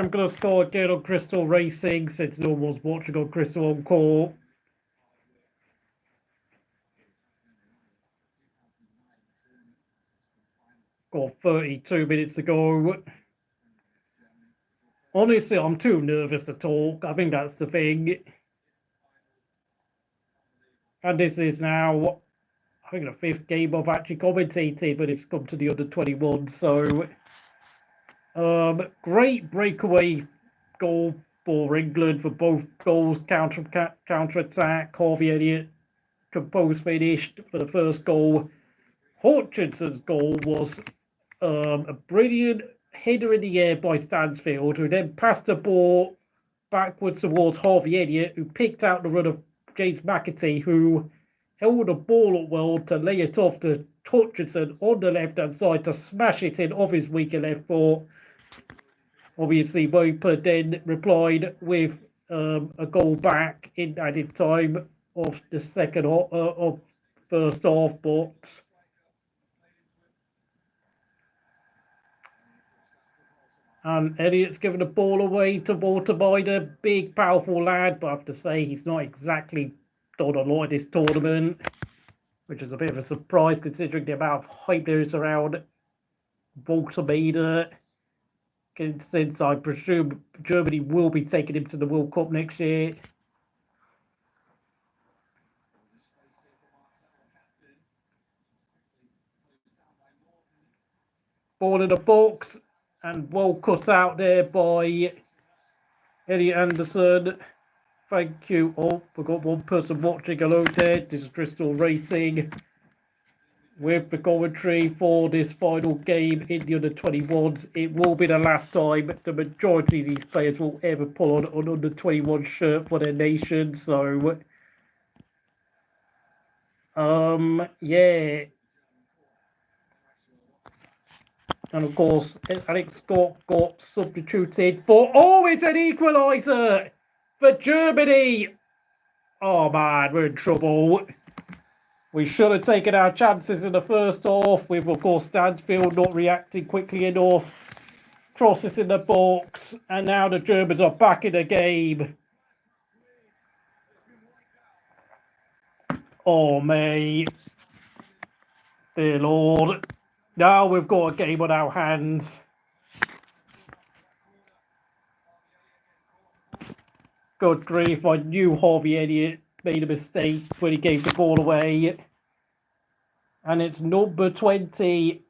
I'm going to score again on Crystal Racing since no one's watching on Crystal Encore. Got 32 minutes to go. Honestly, I'm too nervous to talk. I think that's the thing. And this is now, I think, the fifth game I've actually commentated, but it's come to the under-21. So, great breakaway goal for England for both goals, counter-attack. Harvey Elliott composed finished for the first goal. Hutchinson's goal was a brilliant header in the air by Stansfield, who then passed the ball backwards towards Harvey Elliott, who picked out the run of James McAtee, who held the ball up well to lay it off to Hutchinson on the left-hand side to smash it in off his weaker left foot. Obviously, Roper then replied with a goal back in added time of the second of first half, but and Elliott's given the ball away to Walter Binder, big powerful lad, but I have to say he's not exactly done a lot of this tournament, which is a bit of a surprise considering the amount of hype there is around Walter Binder. Since I presume Germany will be taking him to the World Cup next year. Ball in the box and well cut out there by Eddie Anderson. Thank you. Oh, we've got one person watching. Hello there. This is Crystal Racing with the commentary for this final game in the under-21s. It will be the last time the majority of these players will ever pull on an under-21 shirt for their nation. So, yeah. And of course, Alex Scott got substituted for... Oh, it's an equaliser for Germany. Oh, man, we're in trouble. We should have taken our chances in the first half with, of course, Stansfield not reacting quickly enough. Crosses in the box. And now the Germans are back in the game. Oh, mate. Dear Lord. Now we've got a game on our hands. Good grief, I knew Harvey Elliott made a mistake when he gave the ball away. And it's number 20.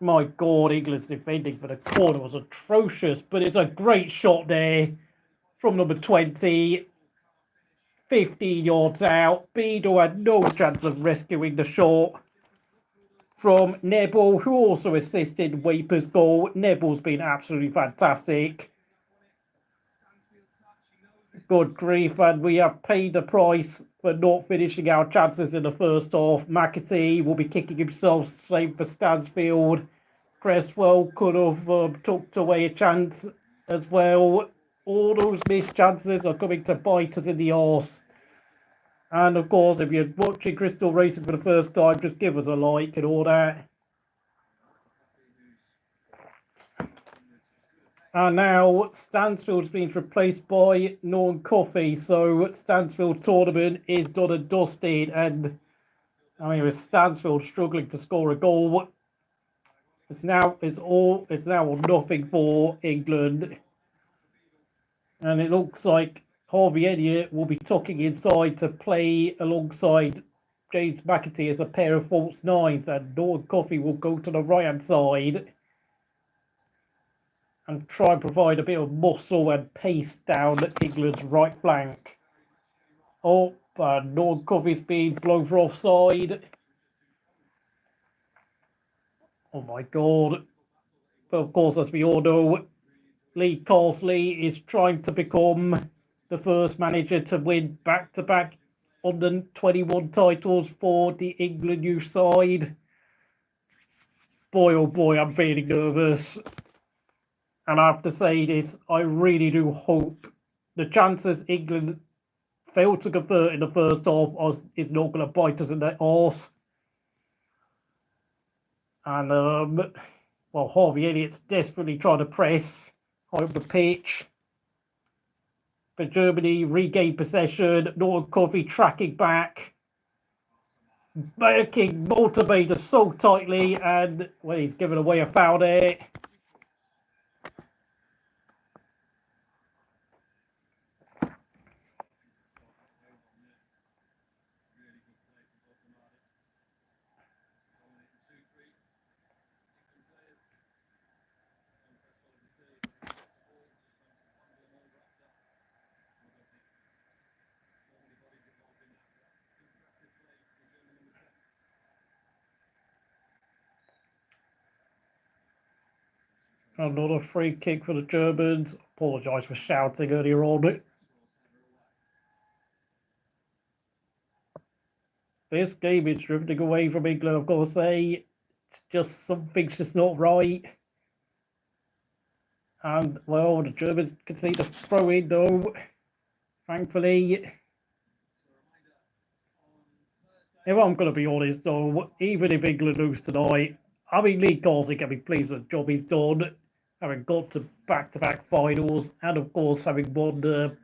My God, England's defending for the corner was atrocious, but it's a great shot there from number 20. 15 yards out. Beadle had no chance of rescuing the shot from Nebel, who also assisted Waper's goal. Nebel's been absolutely fantastic. Good grief, and we have paid the price for not finishing our chances in the first half. McAtee will be kicking himself, same for Stansfield. Cresswell could have tucked away a chance as well. All those missed chances are coming to bite us in the arse. And of course, if you're watching Crystal Racing for the first time, just give us a like and all that. And now Stansfield's been replaced by Norton Coffey. So Stansfield tournament is done and dusted. And I mean, with Stansfield struggling to score a goal, it's now or nothing for England. And it looks like Harvey Elliott will be tucking inside to play alongside James McAtee as a pair of false nines, and Norton Coffey will go to the right-hand side and try and provide a bit of muscle and pace down England's right flank. Oh, and Norton Coffey's been blown for offside. Oh my God. But of course, as we all know, Lee Carsley is trying to become the first manager to win back-to-back under-21 titles for the England youth side. Boy, oh boy, I'm feeling nervous. And I have to say this, I really do hope the chances England failed to convert in the first half is not going to bite us in the arse. And While Harvey Elliott's desperately trying to press over the pitch. But Germany regained possession. Norton Coffey tracking back. Making motivator so tightly, and well, he's given away a foul there. Another free kick for the Germans. Apologise for shouting earlier on. This game is drifting away from England, I've got to say. Just something's just not right. And, well, the Germans can see the throw in, though. Thankfully. If I'm going to be honest, though, even if England lose tonight, I mean, Lee Carlson can be pleased with the job he's done, having got to back-to-back finals, and of course having won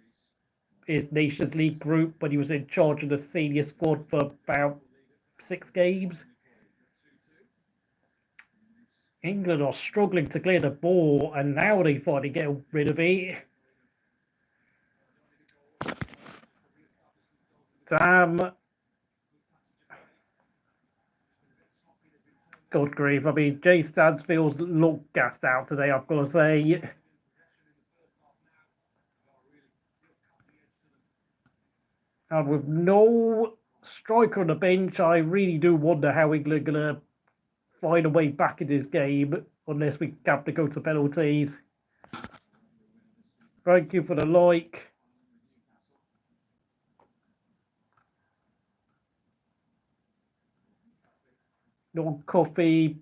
his Nations League group when he was in charge of the senior squad for about 6 games. England are struggling to clear the ball, and now they finally get rid of it. Damn. God grief. I mean, Jay Stansfield's looked gassed out today, I've got to say. And with no striker on the bench, I really do wonder how England are going to find a way back in this game, unless we have to go to penalties. Thank you for the like. No coffee.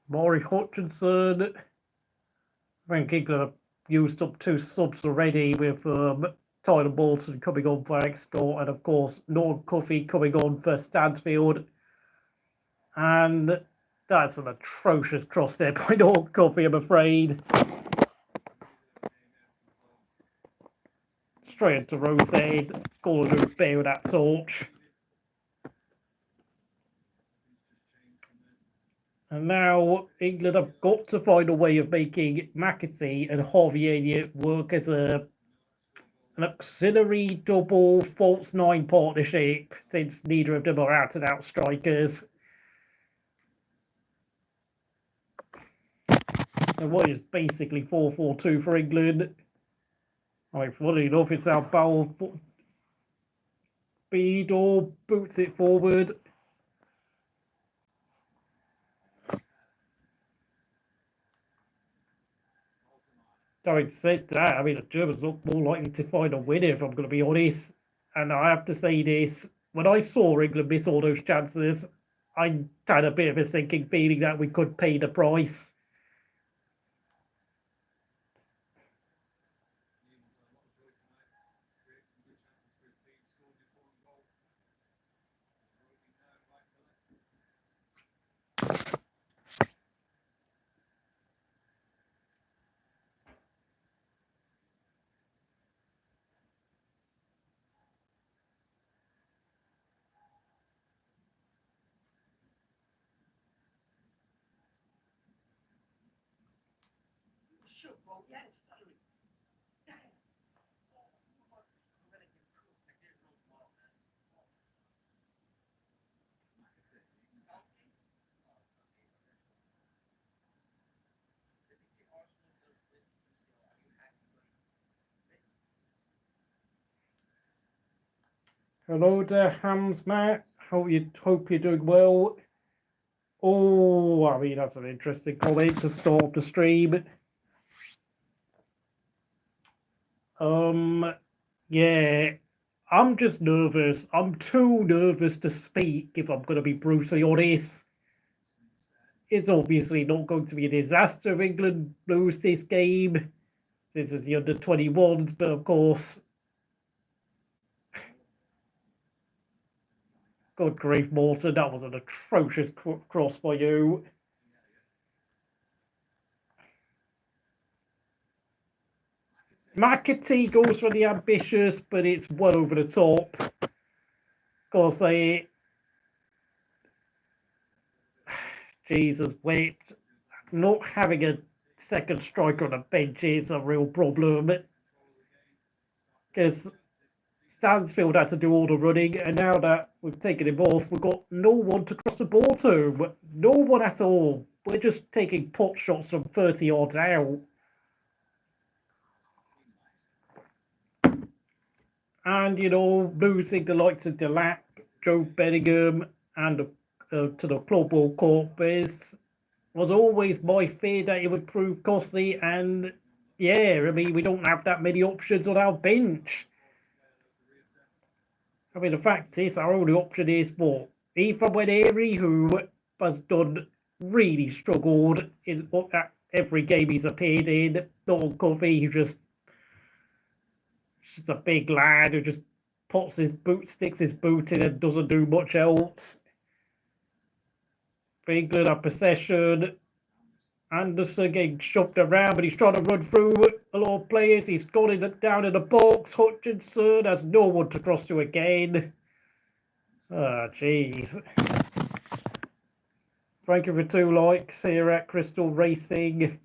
Maury Hutchinson. I think England have used up 2 subs already, with Tyler Bolton coming on for Exco, and of course Norton Coffey coming on for Stansfield. And that's an atrocious cross there by Norton Coffey, I'm afraid. Straight into Rose head. Gordon would bear that torch. And now England have got to find a way of making McAtee and Harvey Elliott work as an auxiliary double false 9 partnership, since neither of them are out-and-out strikers. And what is basically 4-4-2 for England. I mean, funny enough, it's our Bowell speed or boots it forward. Having said that, I mean, the Germans look more likely to find a winner, if I'm going to be honest. And I have to say this, when I saw England miss all those chances, I had a bit of a sinking feeling that we could pay the price. Hello there, Hams Matt. Hope you're doing well. Oh, I mean, that's an interesting comment to start the stream. Yeah, I'm just nervous. I'm too nervous to speak, if I'm going to be brutally honest. It's obviously not going to be a disaster if England lose this game. This is the under-21s, but of course, good grief, Morton, that was an atrocious cross by you. McAtee goes for the ambitious, but it's well over the top. Of course, Jesus, wait. Not having a second striker on the bench is a real problem. Because Stansfield had to do all the running, and now that we've taken him off, we've got no one to cross the ball to. No one at all. We're just taking pot shots from 30 yards out. And, losing the likes of Delap, Joe Bellingham, and to the Club World Cup was always my fear that it would prove costly. And, yeah, I mean, we don't have that many options on our bench. I mean, the fact is, our only option is what? Ethan Weneri, who has really struggled in every game he's appeared in. Don Covey, who just a big lad who just sticks his boot in and doesn't do much else. For England have possession. Anderson getting shoved around, but he's trying to run through a lot of players. He's got it down in the box. Hutchinson has no one to cross to again. Ah, jeez. Thank you for 2 likes here at Crystal Racing.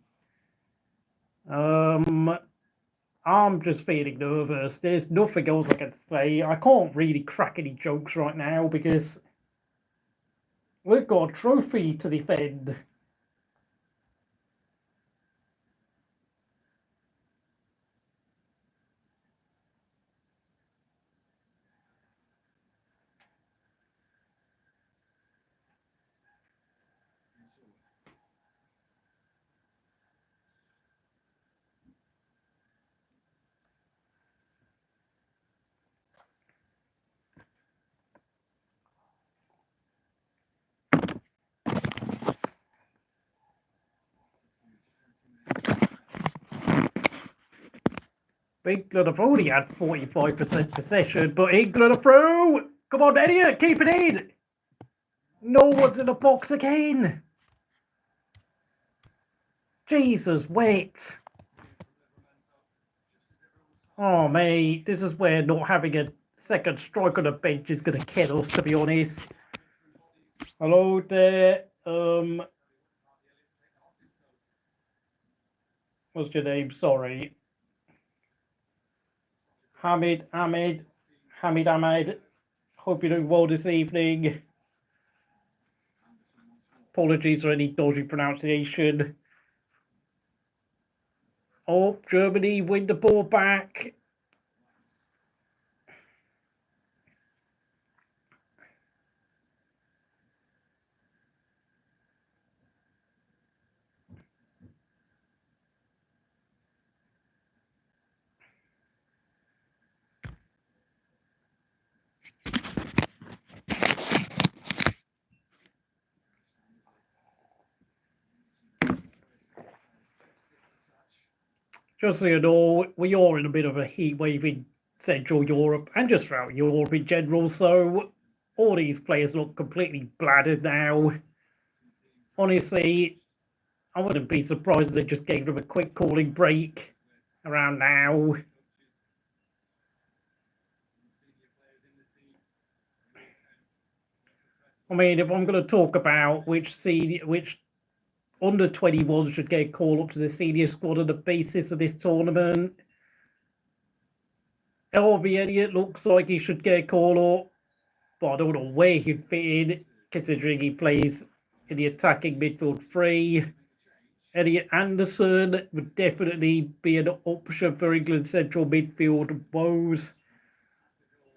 I'm just feeling nervous. There's nothing else I can say. I can't really crack any jokes right now because we've got a trophy to defend. England have only had 45% possession, but England are through. Come on, Elliot, keep it in. No one's in the box again. Jesus, wait. Oh, mate, this is where not having a second strike on the bench is going to kill us, to be honest. Hello there. What's your name? Sorry. Hamid. Hope you're doing well this evening. Apologies for any dodgy pronunciation. Oh, Germany win the ball back. Just so you know, we are in a bit of a heat wave in Central Europe and just throughout Europe in general, so all these players look completely bladdered now. Honestly, I wouldn't be surprised if they just gave them a quick cooling break around now. I mean, if I'm going to talk about which under 21 should get a call up to the senior squad on the basis of this tournament, Elvie Elliott looks like he should get a call up, but I don't know where he'd fit in, considering he plays in the attacking midfield 3. Elliot Anderson would definitely be an option for England's central midfield woes.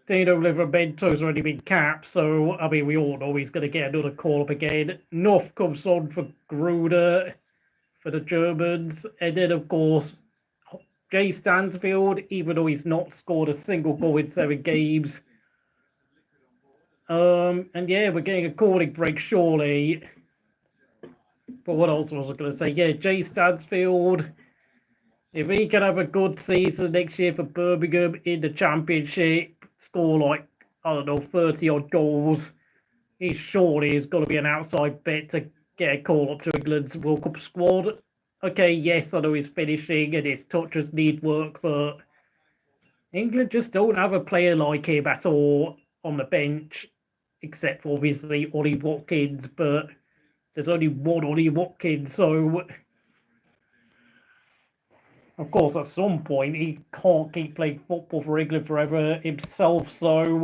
Dino Livermento's already been capped, so, I mean, we all know he's going to get another call-up again. North comes on for Gruder for the Germans. And then, of course, Jay Stansfield, even though he's not scored a single goal in 7 games. And yeah, we're getting a cooling break surely. But what else was I going to say? Yeah, Jay Stansfield, if he can have a good season next year for Birmingham in the championship, score like, I don't know, 30 odd goals, he surely is going to be an outside bet to get a call up to England's World Cup squad. Okay, yes, I know he's finishing and his touches need work, but England just don't have a player like him at all on the bench, except for obviously Ollie Watkins, but there's only one Ollie Watkins, so of course at some point he can't keep playing football for England forever himself, so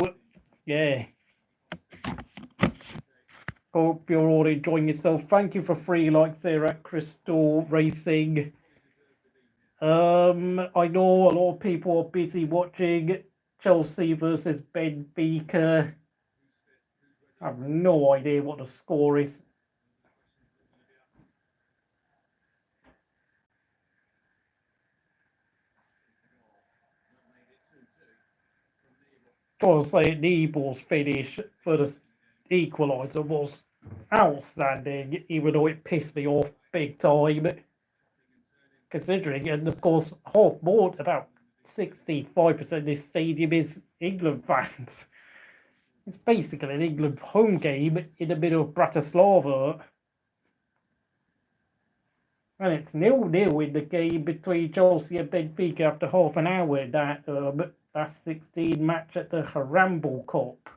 yeah. Hope you're all enjoying yourself. Thank you for 3 likes there at Crystal Racing. I know a lot of people are busy watching Chelsea versus Benfica. I have no idea what the score is. Gotta say, Niebuhr's finish for the equaliser was outstanding, even though it pissed me off big time. Considering, and of course, about 65% of this stadium is England fans. It's basically an England home game in the middle of Bratislava. And it's 0-0 in the game between Chelsea and Benfica after half an hour, that last 16 match at the Haramble Cup.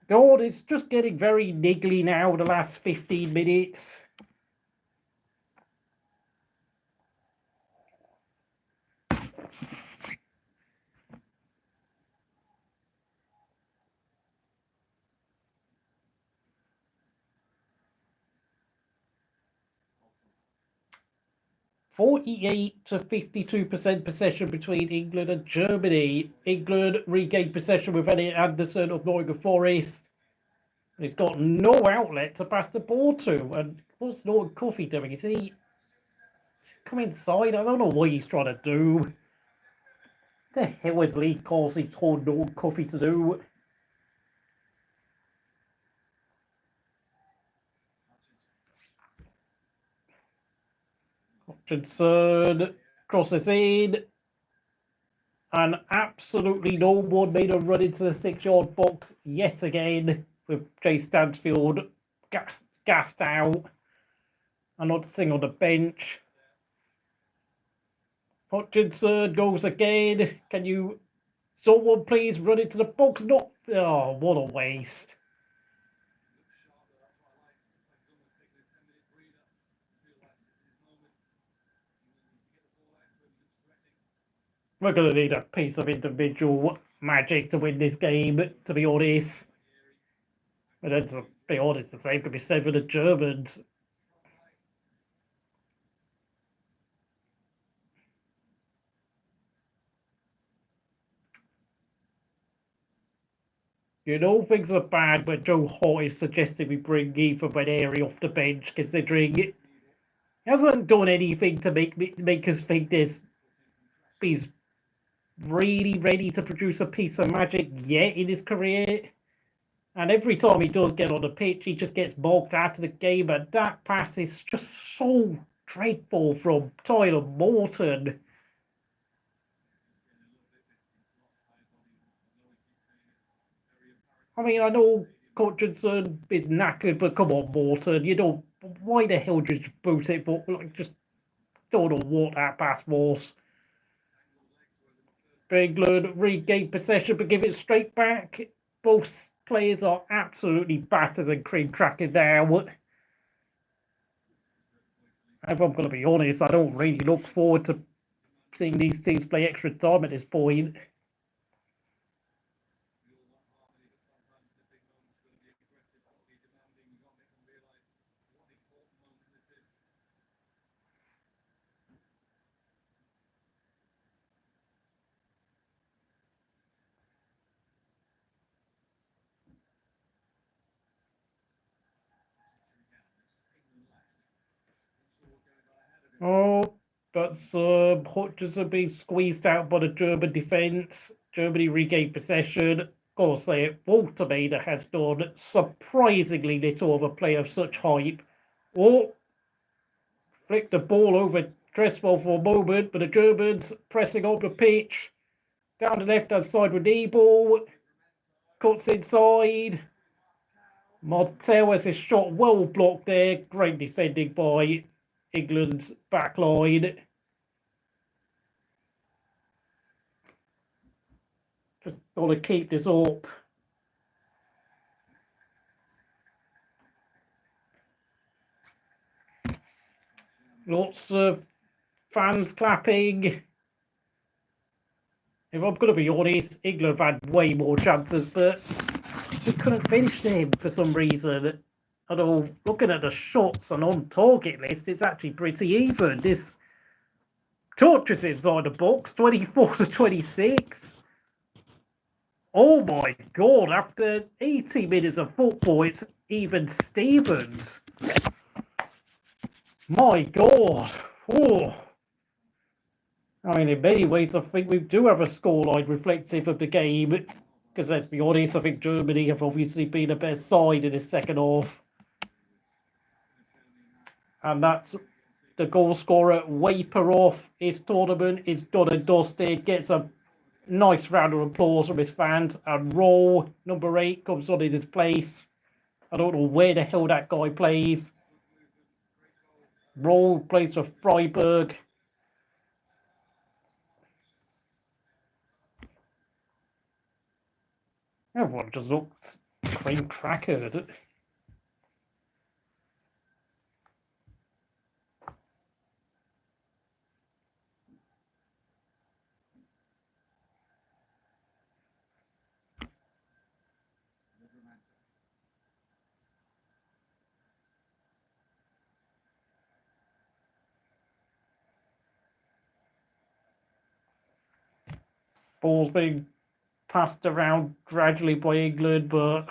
God, it's just getting very niggly now, the last 15 minutes. (48 to 52% possession between England and Germany. England regained possession with Elliot Anderson of Nottingham Forest. He's got no outlet to pass the ball to. And what's Norton Coffey doing? Is he come inside? I don't know what he's trying to do. What the hell is Lee Carsey told Norton Coffey to do? Hutchinson crosses in. And absolutely no one made a run into the 6-yard box yet again, with Jay Stansfield gassed out and not sitting on the bench. Hutchinson goes again. Can you, someone please run into the box? Not, oh, what a waste. We're going to need a piece of individual magic to win this game, to be honest. But then, to be honest, the same could be said for the Germans. You know things are bad when Joe Hart is suggesting we bring Ethan Benary off the bench, considering he hasn't done anything to make us think he's really ready to produce a piece of magic yet in his career. And every time he does get on the pitch, he just gets bogged out of the game. And that pass is just so dreadful from Tyler Morton. I mean, I know Hutchinson is knackered, but come on, Morton. You know, why the hell did you boot it? But like, just don't know what that pass was. England regain possession, but give it straight back. Both players are absolutely battered and cream cracking now. If I'm going to be honest, I don't really look forward to seeing these teams play extra time at this point. Oh, but some Hutchinson being squeezed out by the German defence. Germany regained possession. Of course, Walter has done surprisingly little of a play of such hype. Oh, flicked the ball over Dresswell for a moment, but the Germans pressing on the pitch. Down the left-hand side with Ebel. Cuts inside. Martel has his shot well blocked there. Great defending by England's backline. Just got to keep this up. Lots of fans clapping. If I'm going to be honest, England have had way more chances, but we couldn't finish them for some reason. Although, looking at the shots and on-target list, it's actually pretty even. This tortures inside the box, 24 to 26. Oh my God, after 80 minutes of football, it's even Stevens. My God. Oh. I mean, in many ways, I think we do have a scoreline reflective of the game. Because let's be honest, I think Germany have obviously been the best side in the second half. And that's the goal scorer. Waper off his tournament is done and dusted. Gets a nice round of applause from his fans. And Roll, number 8, comes on in his place. I don't know where the hell that guy plays. Roll plays for Freiburg. Everyone just looks cream crackered. Ball's being passed around gradually by England, but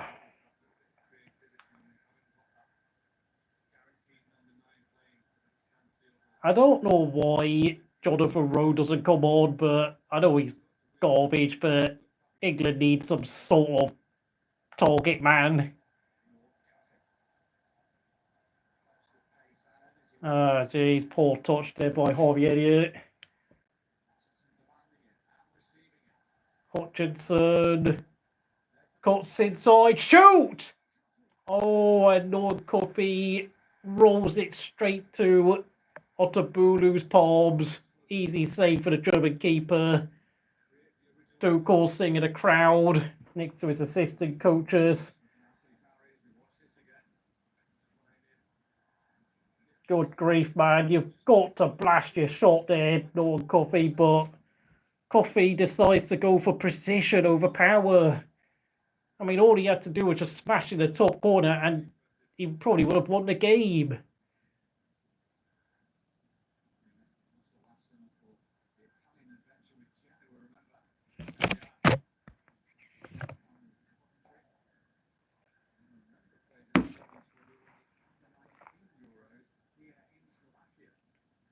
I don't know why Jonathan Rowe doesn't come on, but I know he's garbage, but England needs some sort of target man. Ah, geez, poor touch there by Harvey Elliott. Hutchinson cuts inside, shoot! Oh, and Lord Coffey rolls it straight to Otabulu's palms. Easy save for the German keeper. Tuchel singing in the crowd next to his assistant coaches. Good grief, man. You've got to blast your shot there, Lord Coffey, but Coffey decides to go for precision over power. I mean, all he had to do was just smash in the top corner and he probably would have won the game.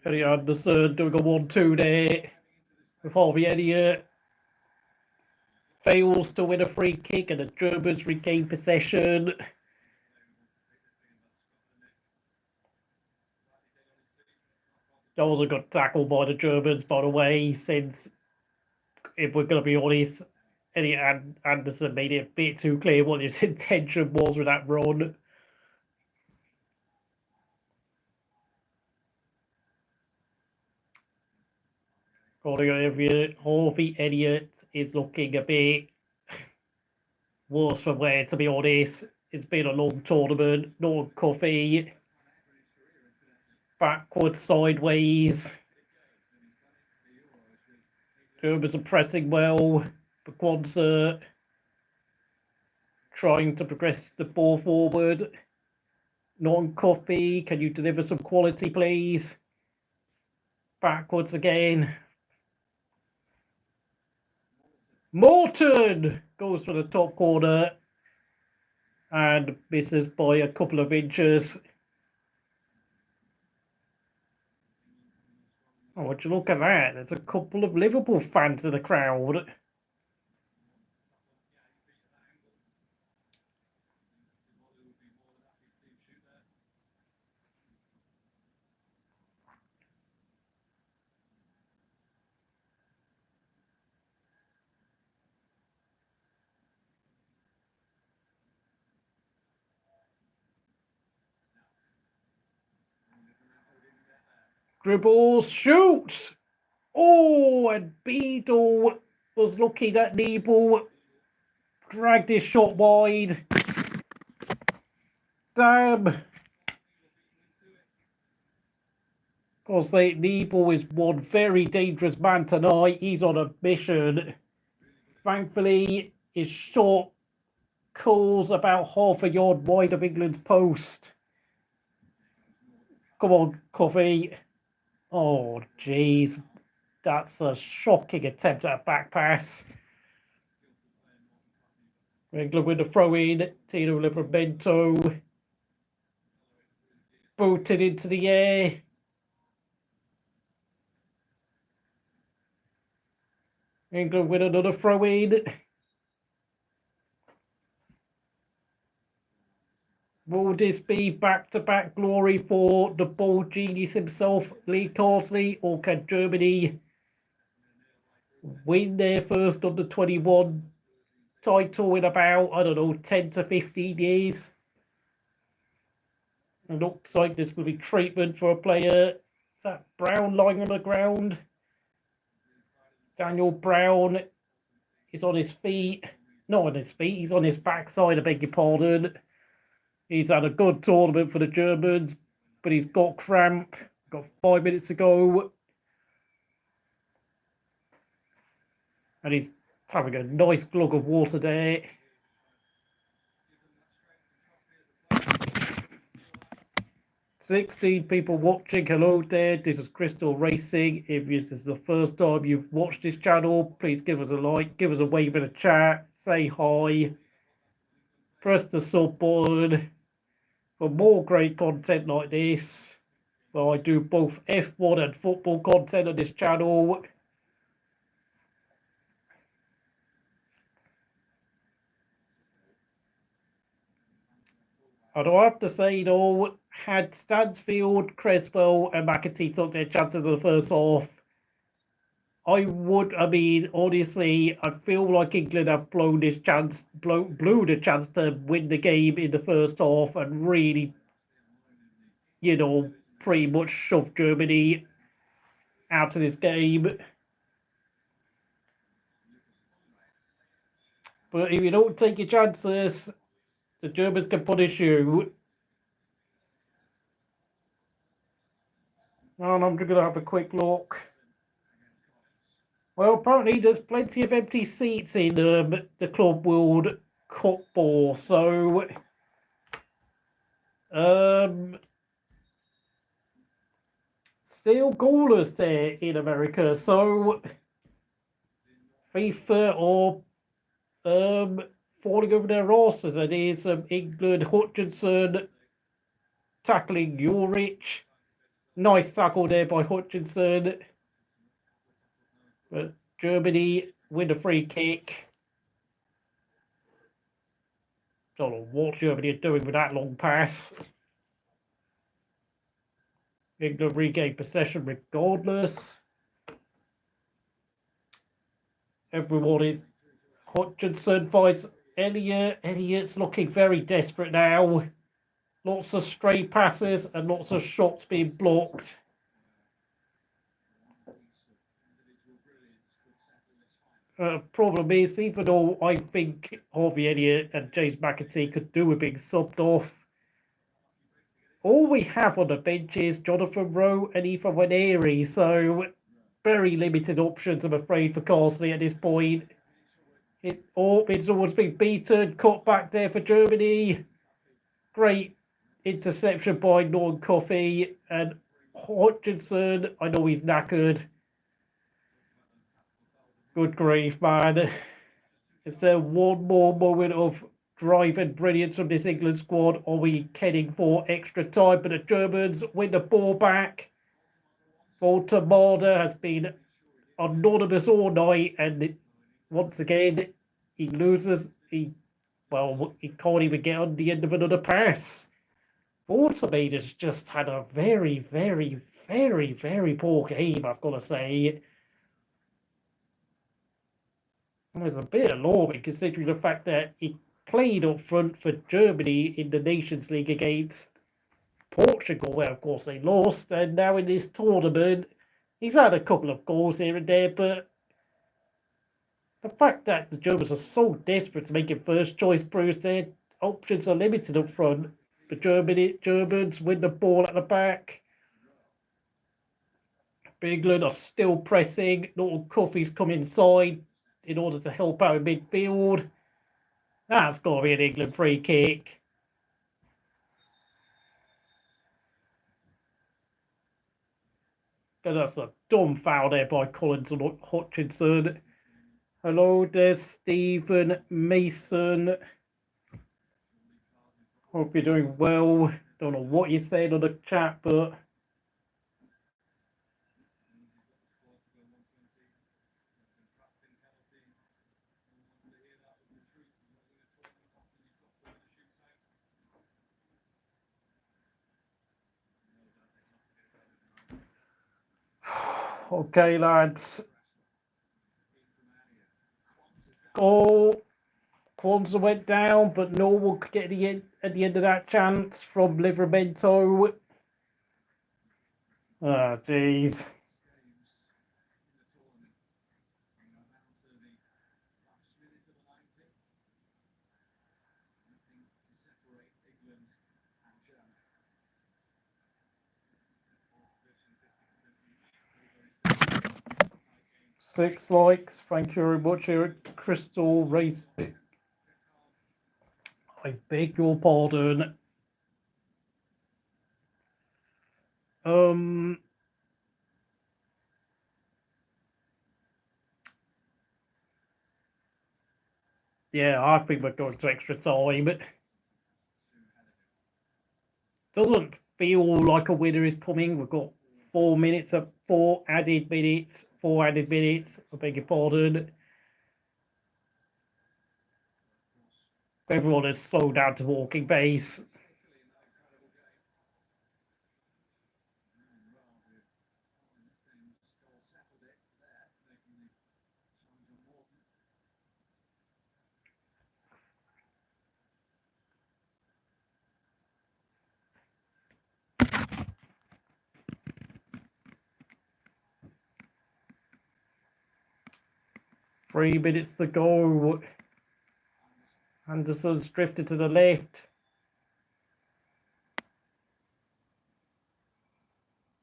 Harry Anderson doing a 1-2 there with Harvey Elliott. Fails to win a free kick and the Germans regain possession. That was a good tackle by the Germans, by the way, since, if we're going to be honest, Elliott Anderson made it a bit too clear what his intention was with that run. Harvey Elliott is looking a bit worse for wear, to be honest. It's been a long tournament. No coffee. Backwards, sideways. Germans are pressing well. But Kwanzaa trying to progress the ball forward. Non-coffee, can you deliver some quality, please? Backwards again. Morton goes for the top corner and misses by a couple of inches. Oh, would you look at that? There's a couple of Liverpool fans in the crowd. Dribbles, shoots! Oh, and Beadle was looking at Nebel, dragged his shot wide. Damn. Of course, Nebel is one very dangerous man tonight. He's on a mission. Thankfully, his shot calls about half a yard wide of England's post. Come on, Coffee. Oh, jeez. That's a shocking attempt at a back pass. England with the throw-in. Tino Livramento. Booted into the air. England with another throw-in. Will this be back-to-back glory for the ball genius himself, Lee Carsley, or can Germany win their first under 21 title in about, I don't know, 10 to 15 years? It looks like this will be treatment for a player. Is that Brown lying on the ground? Daniel Brown is on his feet. Not on his feet, he's on his backside, I beg your pardon. He's had a good tournament for the Germans, but he's got cramp. Got 5 minutes to go. And he's having a nice glug of water there. "16 people watching. Hello there. This is Crystal Racing. If this is the first time you've watched this channel, please give us a like, give us a wave in the chat, say hi, press the sub button for more great content like this. Well, I do both F1 and football content on this channel. And I have to say, though, had Stansfield, Creswell, and McAtee took their chances in the first half, honestly, I feel like England have blew the chance to win the game in the first half and really, pretty much shoved Germany out of this game. But if you don't take your chances, the Germans can punish you. And I'm going to have a quick look. Well, apparently there's plenty of empty seats in the Club World Cup ball, so still goalless there in America. So FIFA are falling over their asses. And here's England, Hutchinson tackling Ulrich. Nice tackle there by Hutchinson. But Germany win a free kick. Don't know what Germany are doing with that long pass. England regain possession regardless. Everyone is. Hutchinson finds Elliott. Elliott's looking very desperate now. Lots of stray passes and lots of shots being blocked. Problem is, even though I think Harvey Elliott and James McAtee could do with being subbed off, all we have on the bench is Jonathan Rowe and Ethan Waneri, so very limited options, I'm afraid, for Carsley at this point. It's always been beaten, cut back there for Germany. Great interception by Norton Coffey, and Hutchinson, I know he's knackered. Good grief, man. Is there one more moment of drive and brilliance from this England squad? Or are we heading for extra time? But the Germans win the ball back. Baltimore has been anonymous all night, and once again, he loses. He can't even get on the end of another pass. Automator's just had a very, very, very, very poor game, I've got to say. And it's a bit alarming considering the fact that he played up front for Germany in the Nations League against Portugal, where of course they lost, and now in this tournament, he's had a couple of goals here and there, but the fact that the Germans are so desperate to make it first choice proves their options are limited up front. The Germans win the ball at the back. England are still pressing. Norton Cuffy's come inside in order to help out in midfield. That's got to be an England free kick. And that's a dumb foul there by Collins and Hutchinson. Hello there, Stephen Mason. Hope you're doing well. Don't know what you said on the chat, but okay, lads. Oh, Kwanzaa went down, but no one could get at the end of that chance from Livramento. Ah, jeez. Six likes. Thank you very much, Eric Crystal Race. I beg your pardon. Yeah, I think we're going to extra time. It doesn't feel like a winner is coming. We've got 4 minutes of 4 added minutes. 4 added minutes. I beg your pardon. Everyone has slowed down to walking pace. Three minutes to go. Anderson's drifted to the left.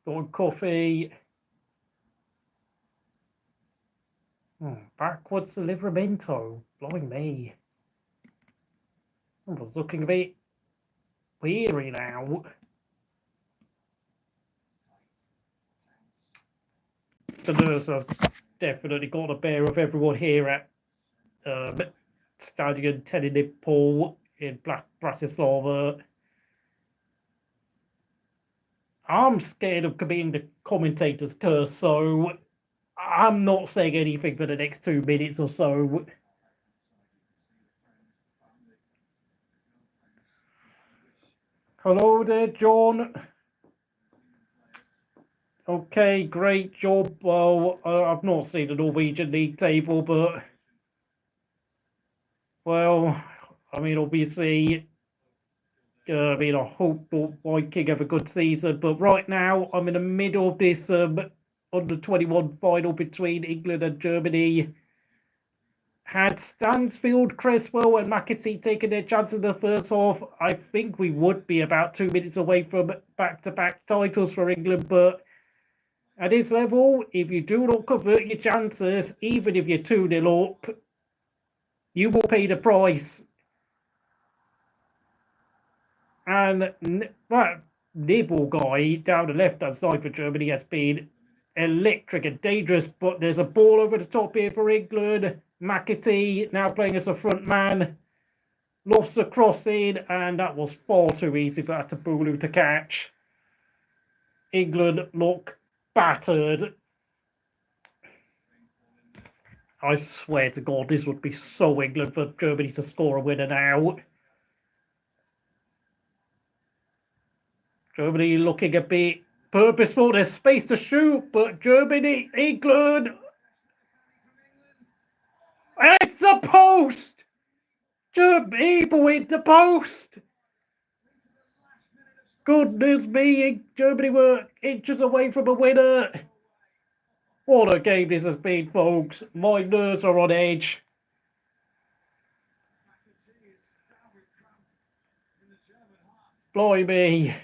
Going Coffee. Backwards to Livramento. Blowing me. I was looking a bit weary now. The nurse has definitely got the bear of everyone here at Stadion Telenipol in Bratislava. I'm scared of being the commentator's curse, so I'm not saying anything for the next 2 minutes or so. Hello there, John. Okay, great job. Well, I've not seen the Norwegian league table, but well, I mean, obviously, I hope Viking have a good season. But right now, I'm in the middle of this under-21 final between England and Germany. Had Stansfield, Cresswell, and McAtee taken their chance in the first half, I think we would be about 2 minutes away from back-to-back titles for England. But at this level, if you do not convert your chances, even if you're 2-0 up, you will pay the price. And that Nibble guy down the left-hand side for Germany has been electric and dangerous, but there's a ball over the top here for England. McAtee now playing as a front man. Lost the crossing, and that was far too easy for Atabulu to catch. England look battered. I swear to God, this would be so England for Germany to score a winner now. Germany looking a bit purposeful. There's space to shoot, but Germany, England. It's a post! Germany hit the post! Goodness me, Germany were inches away from a winner. What a game this has been, folks. My nerves are on edge. Blimey.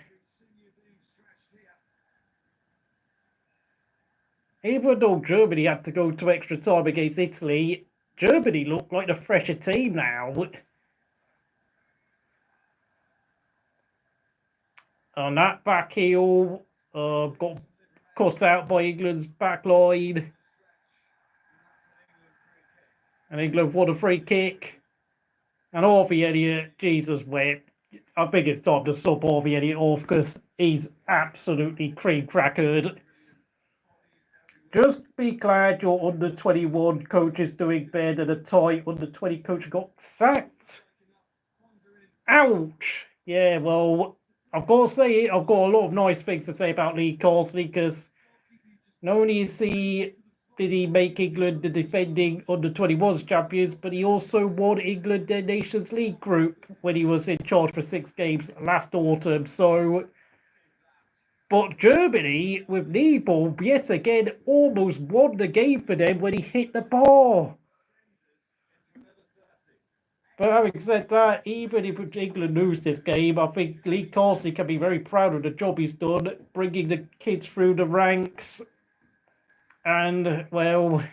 Even though Germany had to go to extra time against Italy, Germany look like the fresher team now. On that back heel, got cut out by England's back line. And England won a free kick. And Harvey Elliott, Jesus wept. I think it's time to sub Harvey Elliott off because he's absolutely cream crackered. Just be glad your under-21 coach is doing better than a tight under-20 coach got sacked. Ouch. Yeah, well, I've got to say it. I've got a lot of nice things to say about Lee Carsley because not only is did he make England the defending under-21s champions, but he also won England their Nations League group when he was in charge for 6 games last autumn. So, but Germany, with Niebel, yet again, almost won the game for them when he hit the bar. But having said that, even if England lose this game, I think Lee Carsley can be very proud of the job he's done, bringing the kids through the ranks. And, well,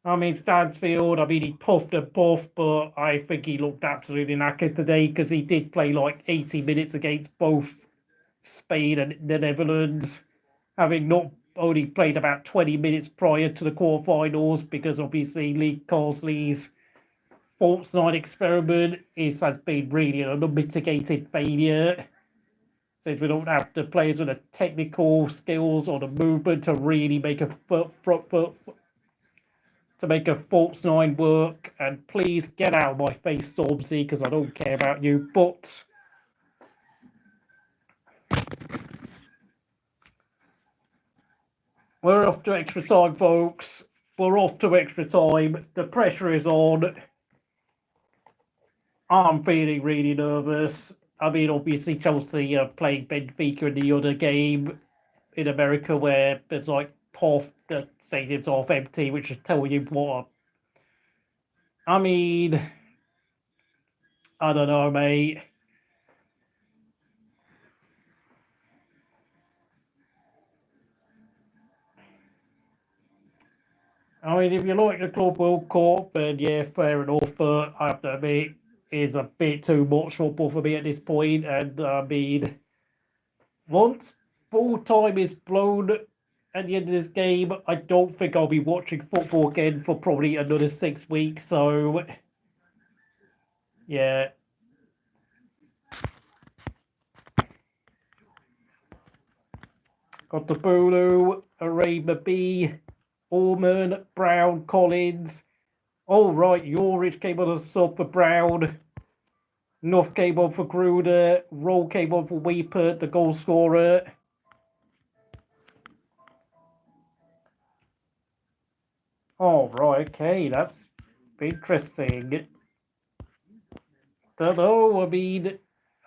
I mean, Stansfield, he puffed and puffed, but I think he looked absolutely knackered today because he did play like 80 minutes against both Spain and the Netherlands, having not only played about 20 minutes prior to the quarterfinals because obviously Lee Carsley's false night experiment has been really an unmitigated failure. Since we don't have the players with the technical skills or the movement to really make a false nine work. And please get out of my face, Stormzy, because I don't care about you. But we're off to extra time, folks. We're off to extra time. The pressure is on. I'm feeling really nervous. Obviously, Chelsea are playing Benfica in the other game in America where there's like the stadium's half empty, which is telling you what. I don't know, mate. If you like the Club World Cup, then yeah, fair enough, but I have to admit, it's a bit too much football for me at this point, and once full time is blown at the end of this game, I don't think I'll be watching football again for probably another 6 weeks, so yeah. Got the Bulu, Arabia B, Orman, Brown, Collins. Oh, right, Yorich came on a sub for Brown. Nuff came on for Gruder. Roll came on for Weeper, the goal scorer. Oh, right, okay, that's interesting. Don't know,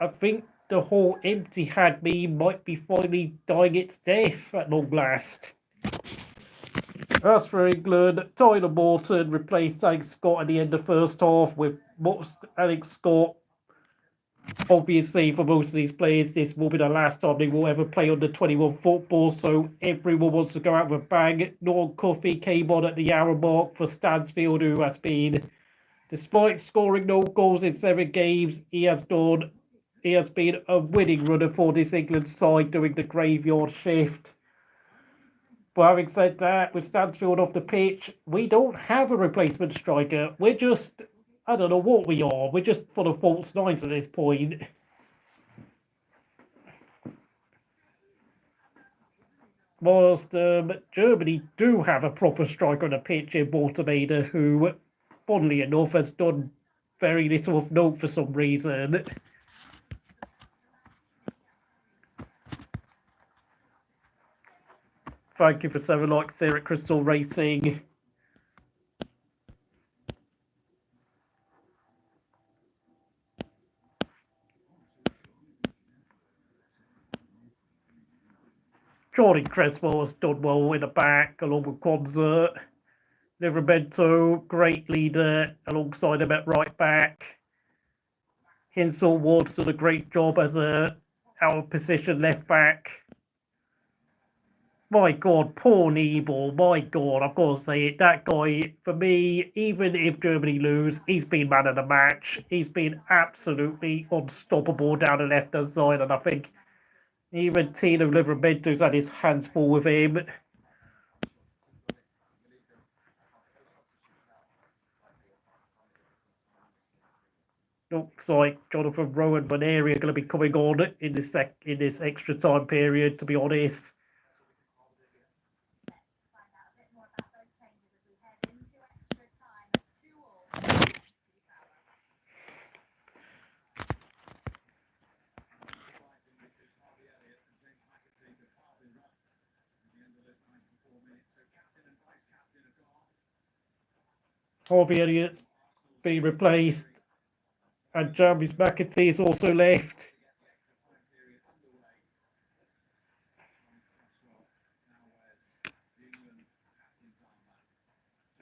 I think the whole empty had me might be finally dying its death at long last. As for England, Tyler Morton replaced Alex Scott at the end of the first half with Alex Scott. Obviously, for most of these players, this will be the last time they will ever play under 21 football, so everyone wants to go out with a bang. Norton Coffey came on at the hour mark for Stansfield, who has been, despite scoring no goals in 7 games, he has been a winning runner for this England side doing the graveyard shift. But having said that, with Stansfield off the pitch, we don't have a replacement striker. We're just, I don't know what we are. We're just full of false nines at this point. whilst Germany do have a proper striker on the pitch in Watermader, who, funnily enough, has done very little of note for some reason. Thank you for 7 likes here at Crystal Racing. Jordan Cresswell has done well in the back, along with Kwanzaa. Livramento, great leader, alongside him at right back. Hinsel Ward's done a great job as a out-of-position left back. My God, poor Nebel. My God, I've got to say it. That guy, for me, even if Germany lose, he's been man of the match. He's been absolutely unstoppable down the left-hand side, and I think even Tino Livramento's had his hands full with him. Looks like Jonathan Rowe and Maneri are going to be coming on in this extra time period, to be honest. Harvey Elliott's been replaced, and James McAtee is also left.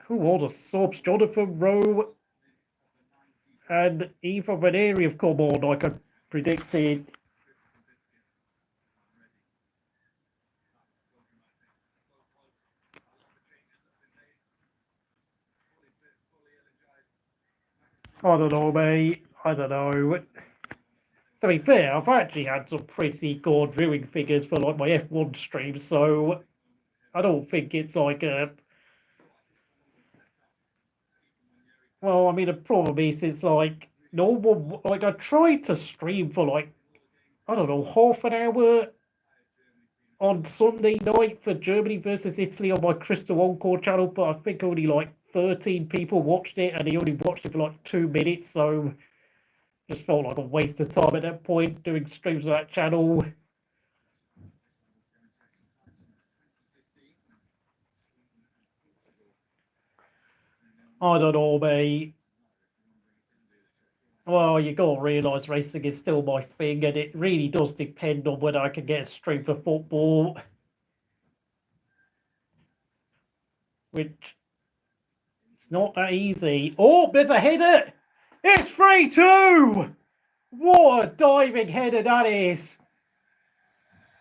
Who are the subs? Jonathan Rowe and Eva Maneri have come on, like I predicted. I don't know, mate. I don't know. To be fair, I've actually had some pretty good viewing figures for like my F1 streams, so I don't think it's like a... Well, I mean, the problem is it's like normal. Like, I tried to stream for like, I don't know, half an hour on Sunday night for Germany versus Italy on my Crystal Encore channel, but I think only like 13 people watched it, and they only watched it for like 2 minutes, so just felt like a waste of time at that point doing streams on that channel. I don't know, mate. Well, you gotta realise racing is still my thing, and it really does depend on whether I can get a stream for football. Which, it's not that easy. Oh, there's a header! It's 3-2! What a diving header that is!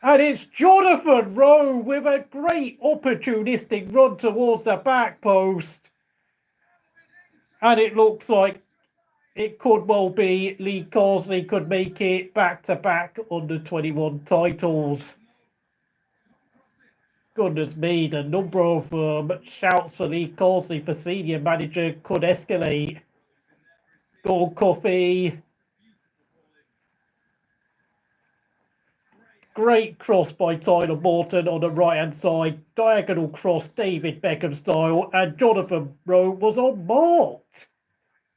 And it's Jonathan Rowe with a great opportunistic run towards the back post. And it looks like it could well be Lee Carsley could make it back-to-back under-21 titles. Goodness me, the number of shouts for Lee Carsley for senior manager could escalate. Gold Coffee. Great cross by Tyler Morton on the right-hand side. Diagonal cross, David Beckham style. And Jonathan Rowe was unmarked.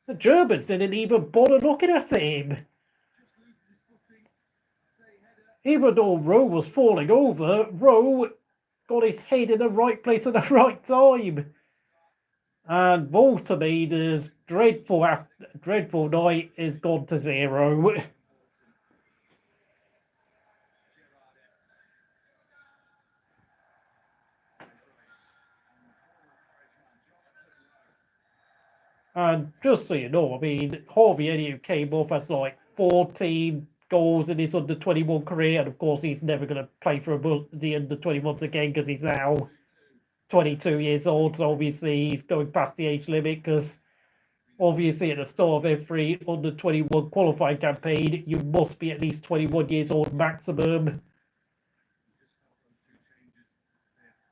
The Germans didn't even bother looking at him. Even though Rowe was falling over, Rowe got his head in the right place at the right time. And Voltamader's dreadful night is gone to 0. And just so you know, I mean, Harvey Elliott came off as like 14 goals in his under-21 career, and of course he's never going to play for the under-21s again because he's now 22 years old, so obviously he's going past the age limit, because obviously at the start of every under-21 qualifying campaign, you must be at least 21 years old maximum.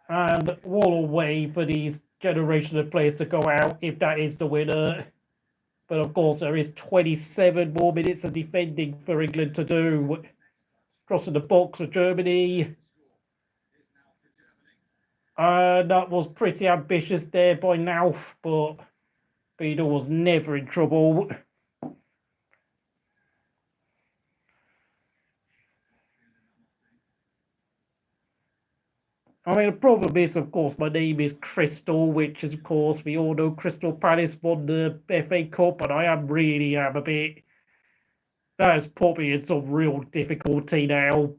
And what a way for these generation of players to go out if that is the winner. But of course, there is 27 more minutes of defending for England to do. Crossing the box for Germany. That was pretty ambitious there by Nauf, but Beadle was never in trouble. I mean, the problem is, of course, my name is Crystal, which is, of course, we all know Crystal Palace won the FA Cup, and I am a bit. That has put me in some real difficulty now,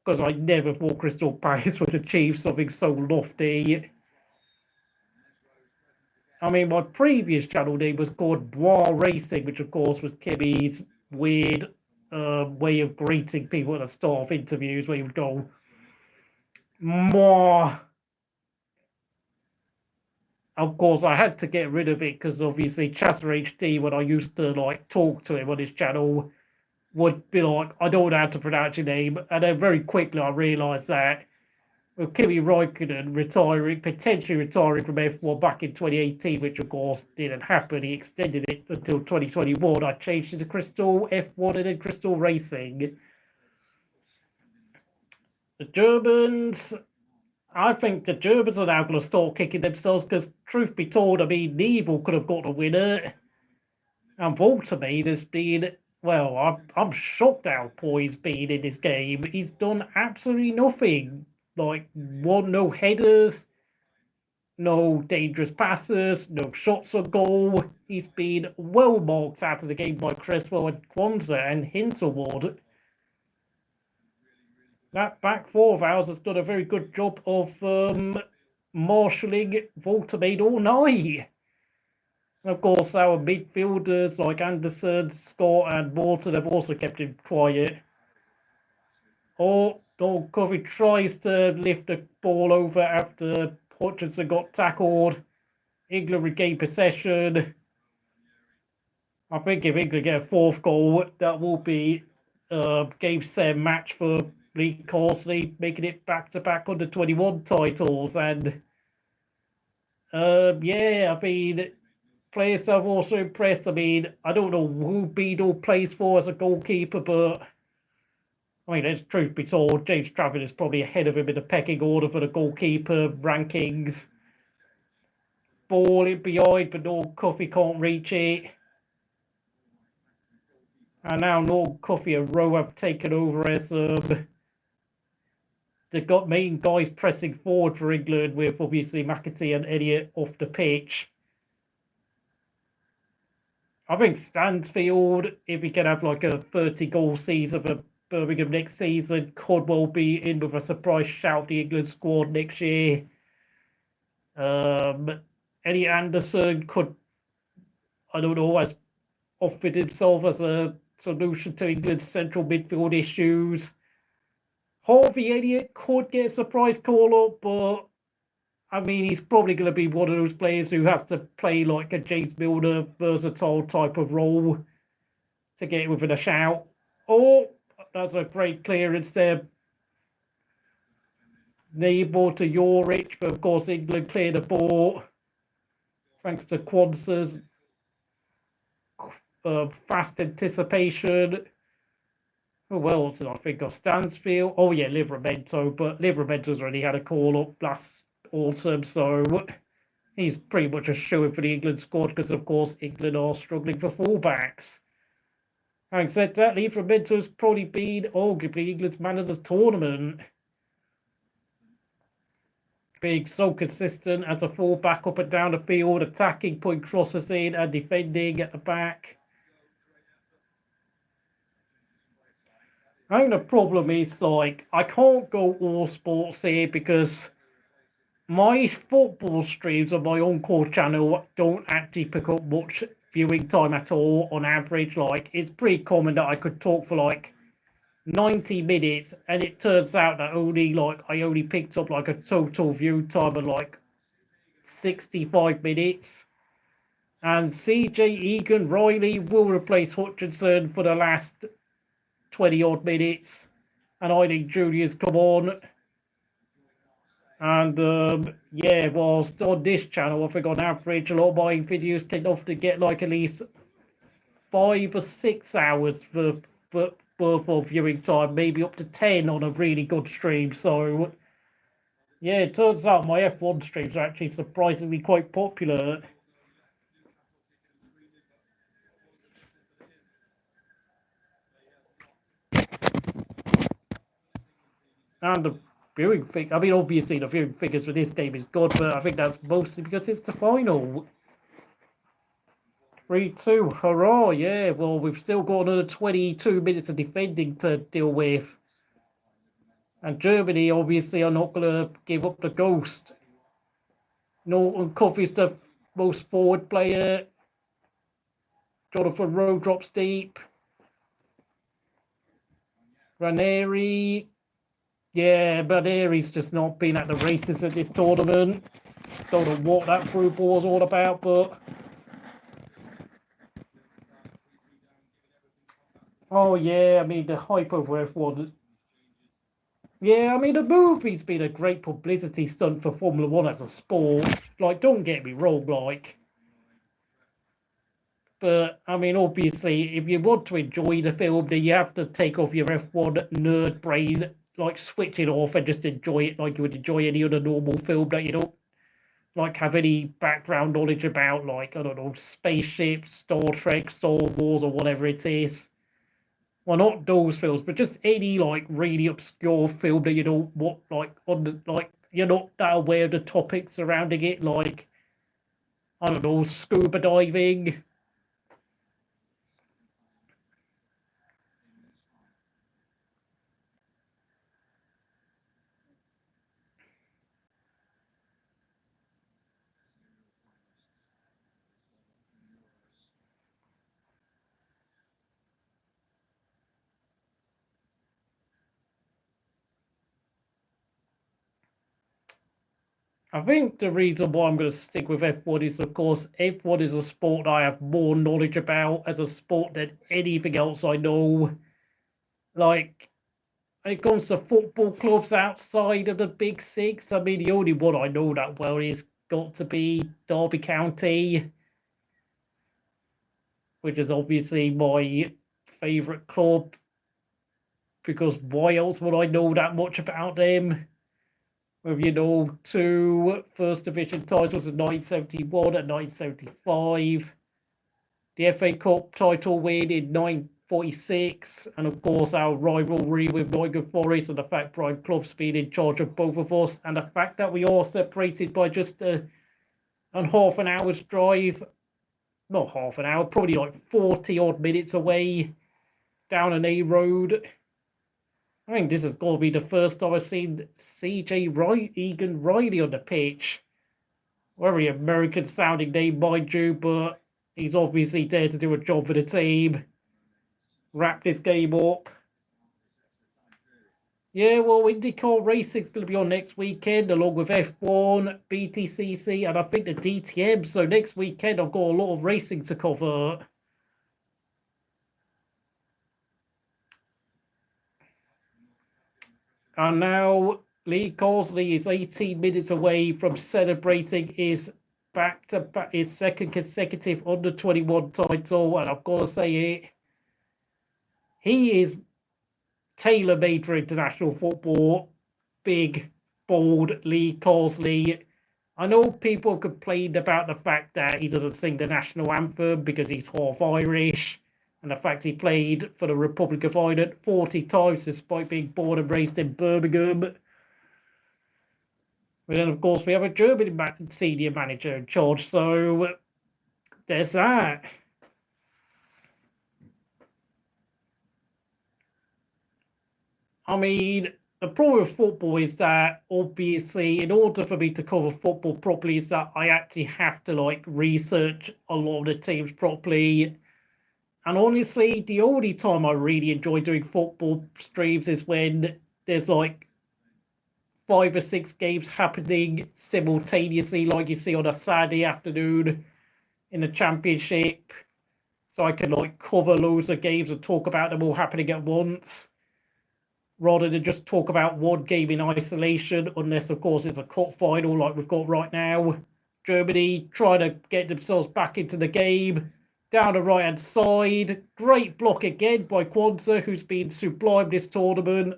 because I never thought Crystal Palace would achieve something so lofty. I mean, my previous channel name was called Bois Racing, which, of course, was Kimmy's weird way of greeting people at the start of interviews, where you would go, more. Of course, I had to get rid of it because obviously Chatter HD, when I used to like talk to him on his channel, would be like, I don't know how to pronounce your name. And then very quickly I realised that with Kimi Räikkönen potentially retiring from F1 back in 2018, which of course didn't happen, he extended it until 2021. I changed it to Crystal F1 and then Crystal Racing. The Germans, I think the Germans are now going to start kicking themselves because, truth be told, I mean, Nebel could have got a winner. And Voltamade has been, well, I'm shocked how poor he's been in this game. He's done absolutely nothing. Like, no headers, no dangerous passes, no shots on goal. He's been well marked out of the game by Creswell and Kwanzaa and Hinterwood. That back four of ours has done a very good job of marshalling Voltamade all night. And of course, our midfielders like Anderson, Scott, and Morton have also kept him quiet. Covey tries to lift the ball over after Hutchinson got tackled. England regained possession. I think if England get a fourth goal, that will be Game 7 match for Lee Carsley, making it back-to-back under 21 titles. And yeah, I mean, players have also impressed. I mean, I don't know who Beadle plays for as a goalkeeper, but I mean, as truth be told, James Trafford is probably ahead of him in the pecking order for the goalkeeper rankings. Ball in behind, but Norton Cuffy can't reach it. And now Norton Cuffy and Rowe have taken over as they've got main guys pressing forward for England, with obviously McAtee and Elliott off the pitch. I think Stansfield, if he can have like a 30-goal season for Birmingham next season, could well be in with a surprise shout the England squad next year. Eddie Anderson could, I don't know, has offered himself as a solution to England's central midfield issues. Harvey Elliott could get a surprise call-up, but I mean, he's probably going to be one of those players who has to play like a James Milner versatile type of role to get within a shout. Oh, that's a great clearance there. Neighbour to Yorich, but of course England cleared the ball thanks to Kwanzaa's fast anticipation. Who else did I think of? Stansfield. Oh yeah, Livramento, but Livramento's already had a call-up last autumn, so he's pretty much a shoe-in for the England squad because, of course, England are struggling for fullbacks. Having said that, Livramento's probably been arguably England's man of the tournament. Being so consistent as a fullback up and down the field, attacking, putting crosses in, and defending at the back. I think the problem is, like, I can't go all sports here because my football streams on my Encore channel don't actually pick up much viewing time at all on average. Like, it's pretty common that I could talk for like 90 minutes, and it turns out that I only picked up like a total view time of like 65 minutes. And CJ Egan Riley will replace Hutchinson for the last 20 odd minutes, and I think Julia's come on. And yeah, whilst on this channel, I think on average a lot of my videos can often get like at least 5 or 6 hours worth of viewing time, maybe up to 10 on a really good stream. So Yeah, it turns out my F1 streams are actually surprisingly quite popular. And the viewing thing, I mean, obviously the viewing figures for this game is good, but I think that's mostly because it's the final. 3-2, hurrah, yeah. Well, we've still got another 22 minutes of defending to deal with. And Germany, obviously, are not going to give up the ghost. Norton Coffey's the most forward player. Jonathan Rowe drops deep. Ranieri. Yeah, Ranieri's just not been at the races at this tournament. Don't know what that through ball is all about, but... Oh, yeah, I mean, the hype over F1. Yeah, I mean, the movie's been a great publicity stunt for Formula One as a sport. Like, don't get me wrong, like... But, I mean, obviously, if you want to enjoy the film, then you have to take off your F1 nerd brain, like, switch it off and just enjoy it like you would enjoy any other normal film that you don't, like, have any background knowledge about, like, I don't know, spaceships, Star Trek, Star Wars, or whatever it is. Well, not those films, but just any, like, really obscure film that you don't want, like, on the, like, you're not that aware of the topics surrounding it, like, I don't know, scuba diving. I think the reason why I'm going to stick with F1 is, of course, F1 is a sport I have more knowledge about as a sport than anything else I know. Like, when it comes to football clubs outside of the Big Six, I mean, the only one I know that well is got to be Derby County, which is obviously my favourite club, because why else would I know that much about them? With, you know, 2 First Division titles in 1971 and 1975, the FA Cup title win in 1946, and of course our rivalry with Nottingham Forest, and the fact Brian Clough's been in charge of both of us, and the fact that we are separated by just half an hour's drive, not half an hour, probably like 40 odd minutes away down an A road. I think this has got to be the first time I've seen CJ Egan Riley on the pitch. Very American sounding name, mind you, but he's obviously there to do a job for the team. Wrap this game up. Yeah, well, IndyCar Racing's going to be on next weekend, along with F1, BTCC, and I think the DTM. So next weekend, I've got a lot of racing to cover. And now Lee Carsley is 18 minutes away from celebrating his back-to-back, his second consecutive under-21 title, and I've got to say it, he is tailor-made for international football. Big, bold Lee Carsley. I know people complained about the fact that he doesn't sing the national anthem because he's half Irish, and the fact he played for the Republic of Ireland 40 times despite being born and raised in Birmingham. But then, of course, we have a German senior manager in charge, so there's that. I mean, the problem with football is that, obviously, in order for me to cover football properly, is that I actually have to, like, research a lot of the teams properly. And honestly, the only time I really enjoy doing football streams is when there's like 5 or 6 games happening simultaneously, like you see on a Saturday afternoon in the championship. So I can like cover loads of games and talk about them all happening at once, rather than just talk about one game in isolation, unless of course it's a cup final like we've got right now. Germany trying to get themselves back into the game. Down the right-hand side. Great block again by Kwanzaa, who's been sublime this tournament.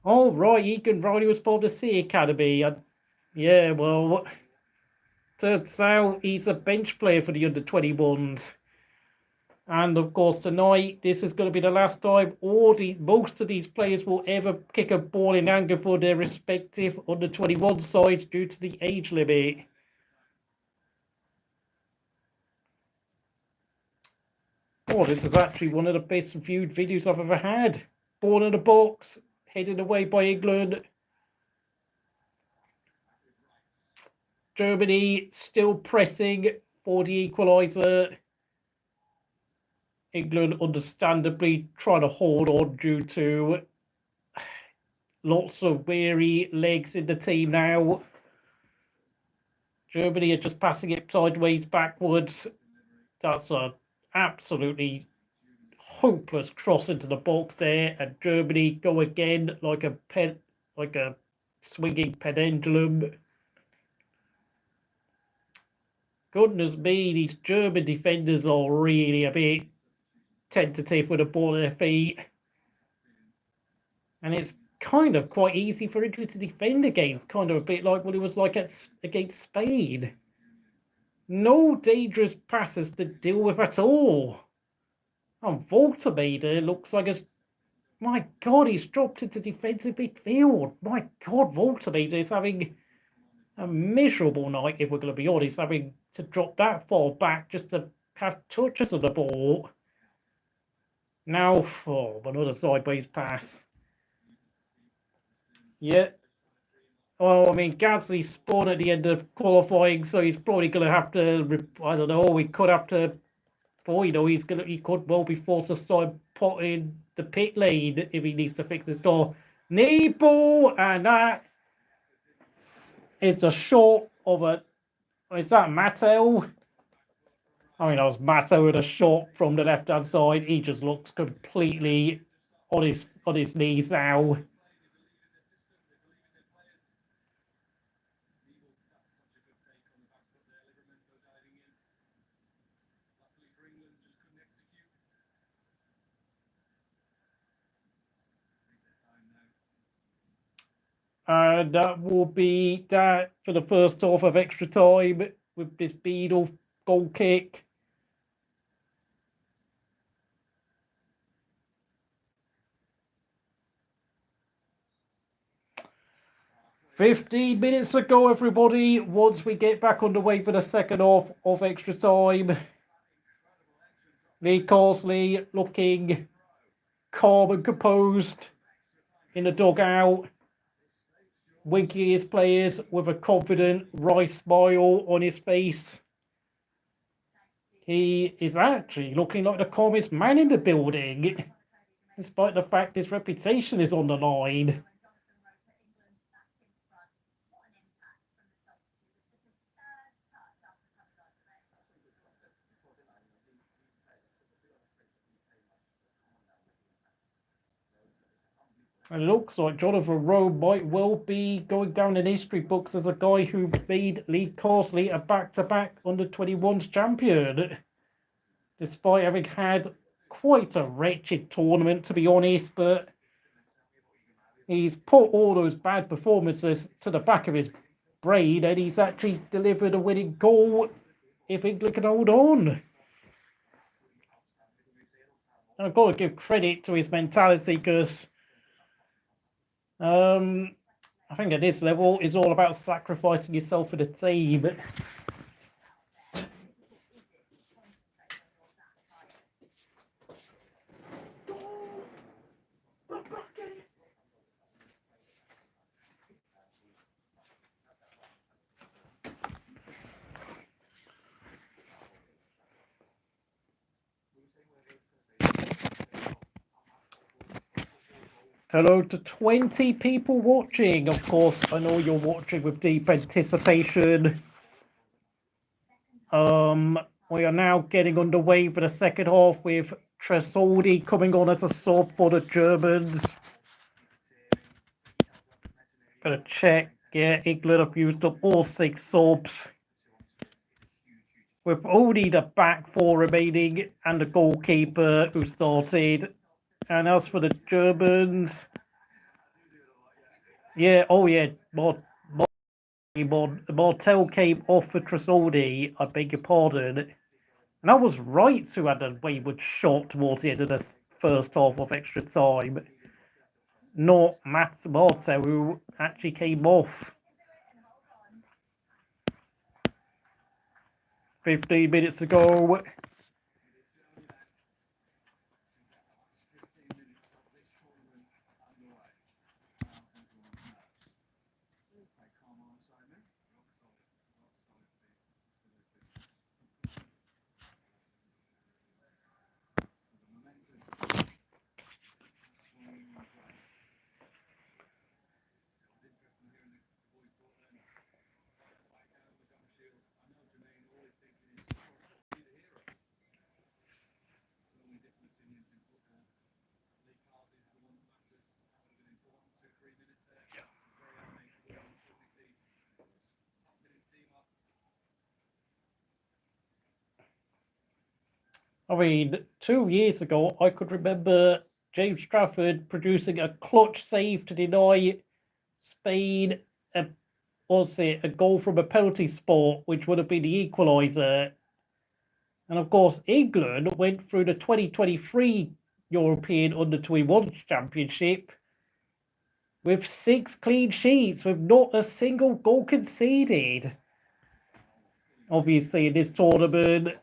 Oh, right, Egan Riley was part of the C Academy. Yeah, well, turns out he's a bench player for the under-21s. And of course, tonight, this is going to be the last time most of these players will ever kick a ball in anger for their respective under-21 sides due to the age limit. Oh, this is actually one of the best viewed videos I've ever had. Ball in the box, headed away by England. Germany still pressing for the equaliser. England understandably trying to hold on due to lots of weary legs in the team now. Germany are just passing it sideways backwards. That's an absolutely hopeless cross into the box there, and Germany go again like a swinging pendulum. Goodness me, these German defenders are really a bit tentative with the ball in their feet. And it's kind of quite easy for Italy to defend against, kind of a bit like what it was like against Spain. No dangerous passes to deal with at all. And Voltermeter looks like my God, he's dropped into defensive midfield. My God, Voltermeter is having a miserable night, if we're going to be honest, having to drop that far back just to have touches of the ball. Now for another sideways pass. Yeah. Well, I mean, Gasly spawned at the end of qualifying, so he's probably going to have to, I don't know, he could have to, he could well be forced to start potting the pit lane if he needs to fix his door. Knee ball, and that is a short of a, is that Mattel? I mean, that was Mattel with a shot from the left-hand side. He just looks completely on his knees now. And that will be that for the first half of extra time with this Beadle goal kick. "15 minutes ago, everybody, once we get back underway for the second half of extra time. Lee Carsley looking calm and composed in the dugout, winking his players with a confident, wry smile on his face. He is actually looking like the calmest man in the building, despite the fact his reputation is on the line. It looks like Jonathan Rowe might well be going down in history books as a guy who made Lee Carsley a back-to-back under-21s champion, despite having had quite a wretched tournament, to be honest, but he's put all those bad performances to the back of his brain, and he's actually delivered a winning goal if England can hold on. I've got to give credit to his mentality, because I think at this level, it's all about sacrificing yourself for the team. Hello to 20 people watching. Of course, I know you're watching with deep anticipation. We are now getting underway for the second half with Tresoldi coming on as a sub for the Germans. Gotta check. Yeah, England have used up all 6 subs, with only the back 4 remaining and the goalkeeper who started. And as for the Germans, Yeah, oh yeah, Martel came off for Tresoldi, I beg your pardon. And I was right who had a wayward shot towards the end of the first half of extra time. Not Mats Martel, who actually came off 15 minutes ago. I mean, 2 years ago, I could remember James Trafford producing a clutch save to deny Spain a goal from a penalty spot, which would have been the equaliser. And of course, England went through the 2023 European Under-21 Championship with 6 clean sheets, with not a single goal conceded. Obviously, in this tournament,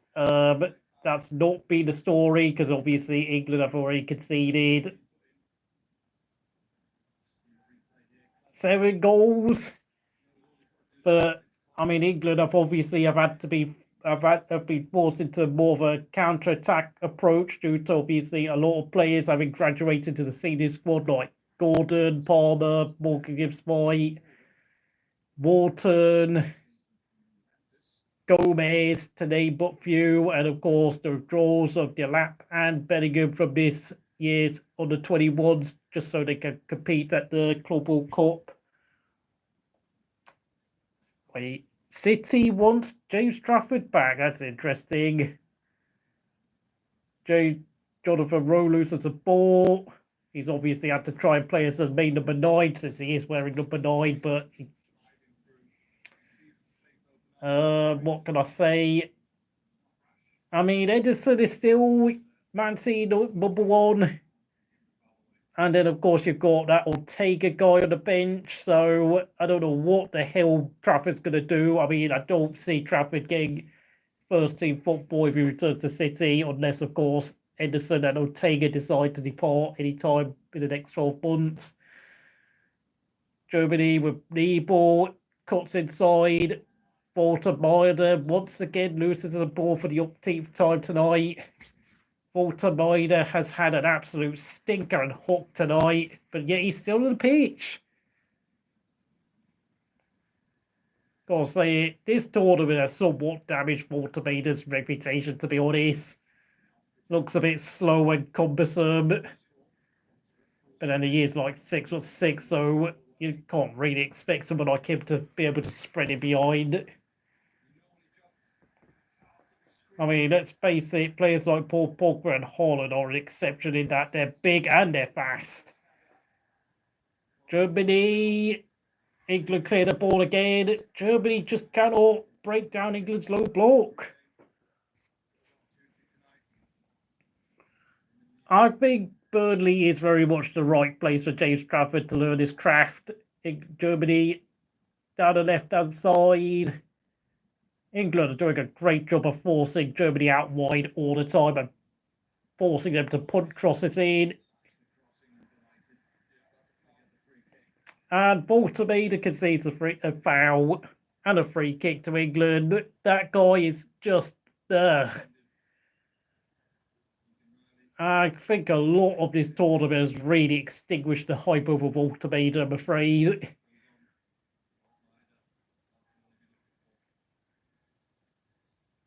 that's not been the story because obviously England have already conceded 7 goals. But I mean, England have obviously have been forced into more of a counter-attack approach due to obviously a lot of players having graduated to the senior squad like Gordon, Palmer, Morgan Gibbs-White, Wharton, Gomez, to name but few, and of course the withdrawals of Delap and Bellingham from this year's under-21s just so they can compete at the Club World Cup. Wait, City wants James Trafford back. That's interesting. Jonathan Rowe loses the ball. He's obviously had to try and play as a main number 9 since he is wearing number 9, but what can I say? I mean, Edison is still Man City number 1. And then, of course, you've got that Ortega guy on the bench. So I don't know what the hell Trafford's going to do. I mean, I don't see Trafford getting first-team football if he returns to City, unless, of course, Edison and Ortega decide to depart anytime in the next 12 months. Germany with Niebel cuts inside. Walter once again loses the ball for the upteenth time tonight. Walter has had an absolute stinker and hook tonight, but yet he's still on the pitch. Gotta say, this tournament has somewhat damaged Walter reputation, to be honest. Looks a bit slow and cumbersome. But then he is like 6'6", so you can't really expect someone like him to be able to spread it behind. I mean, let's face it, players like Paul Pogba and Haaland are an exception in that they're big and they're fast. Germany, England clear the ball again. Germany just cannot break down England's low block. I think Burnley is very much the right place for James Trafford to learn his craft. Germany down the left-hand side. England are doing a great job of forcing Germany out wide all the time and forcing them to punt crosses in. And Baltimore concedes a foul and a free kick to England. That guy is just... I think a lot of this tournament has really extinguished the hype over Baltimore, I'm afraid.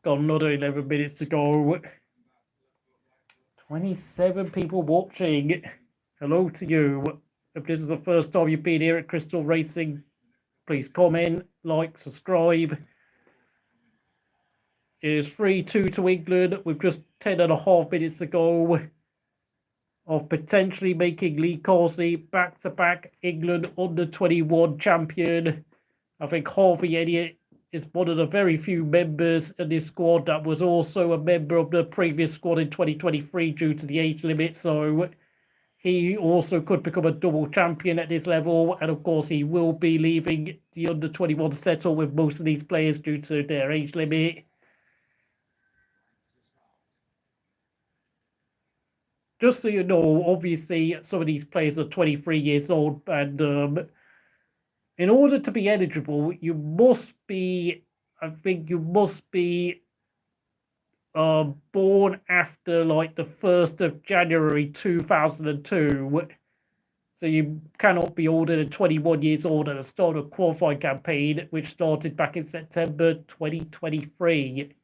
Got another 11 minutes to go. 27 people watching. Hello to you. If this is the first time you've been here at Crystal Racing, please comment, like, subscribe. It is 3-2 to England with just 10.5 minutes to go. of potentially making Lee Carsley back-to-back England under-21 champion. I think Harvey Elliott is one of the very few members in this squad that was also a member of the previous squad in 2023 due to the age limit, so he also could become a double champion at this level, and of course he will be leaving the under-21 settle with most of these players due to their age limit. Just so you know, obviously some of these players are 23 years old, and in order to be eligible, you must be, I think you must be born after like the 1st of January 2002. So you cannot be older than 21 years old at the start of the qualifying campaign, which started back in September 2023.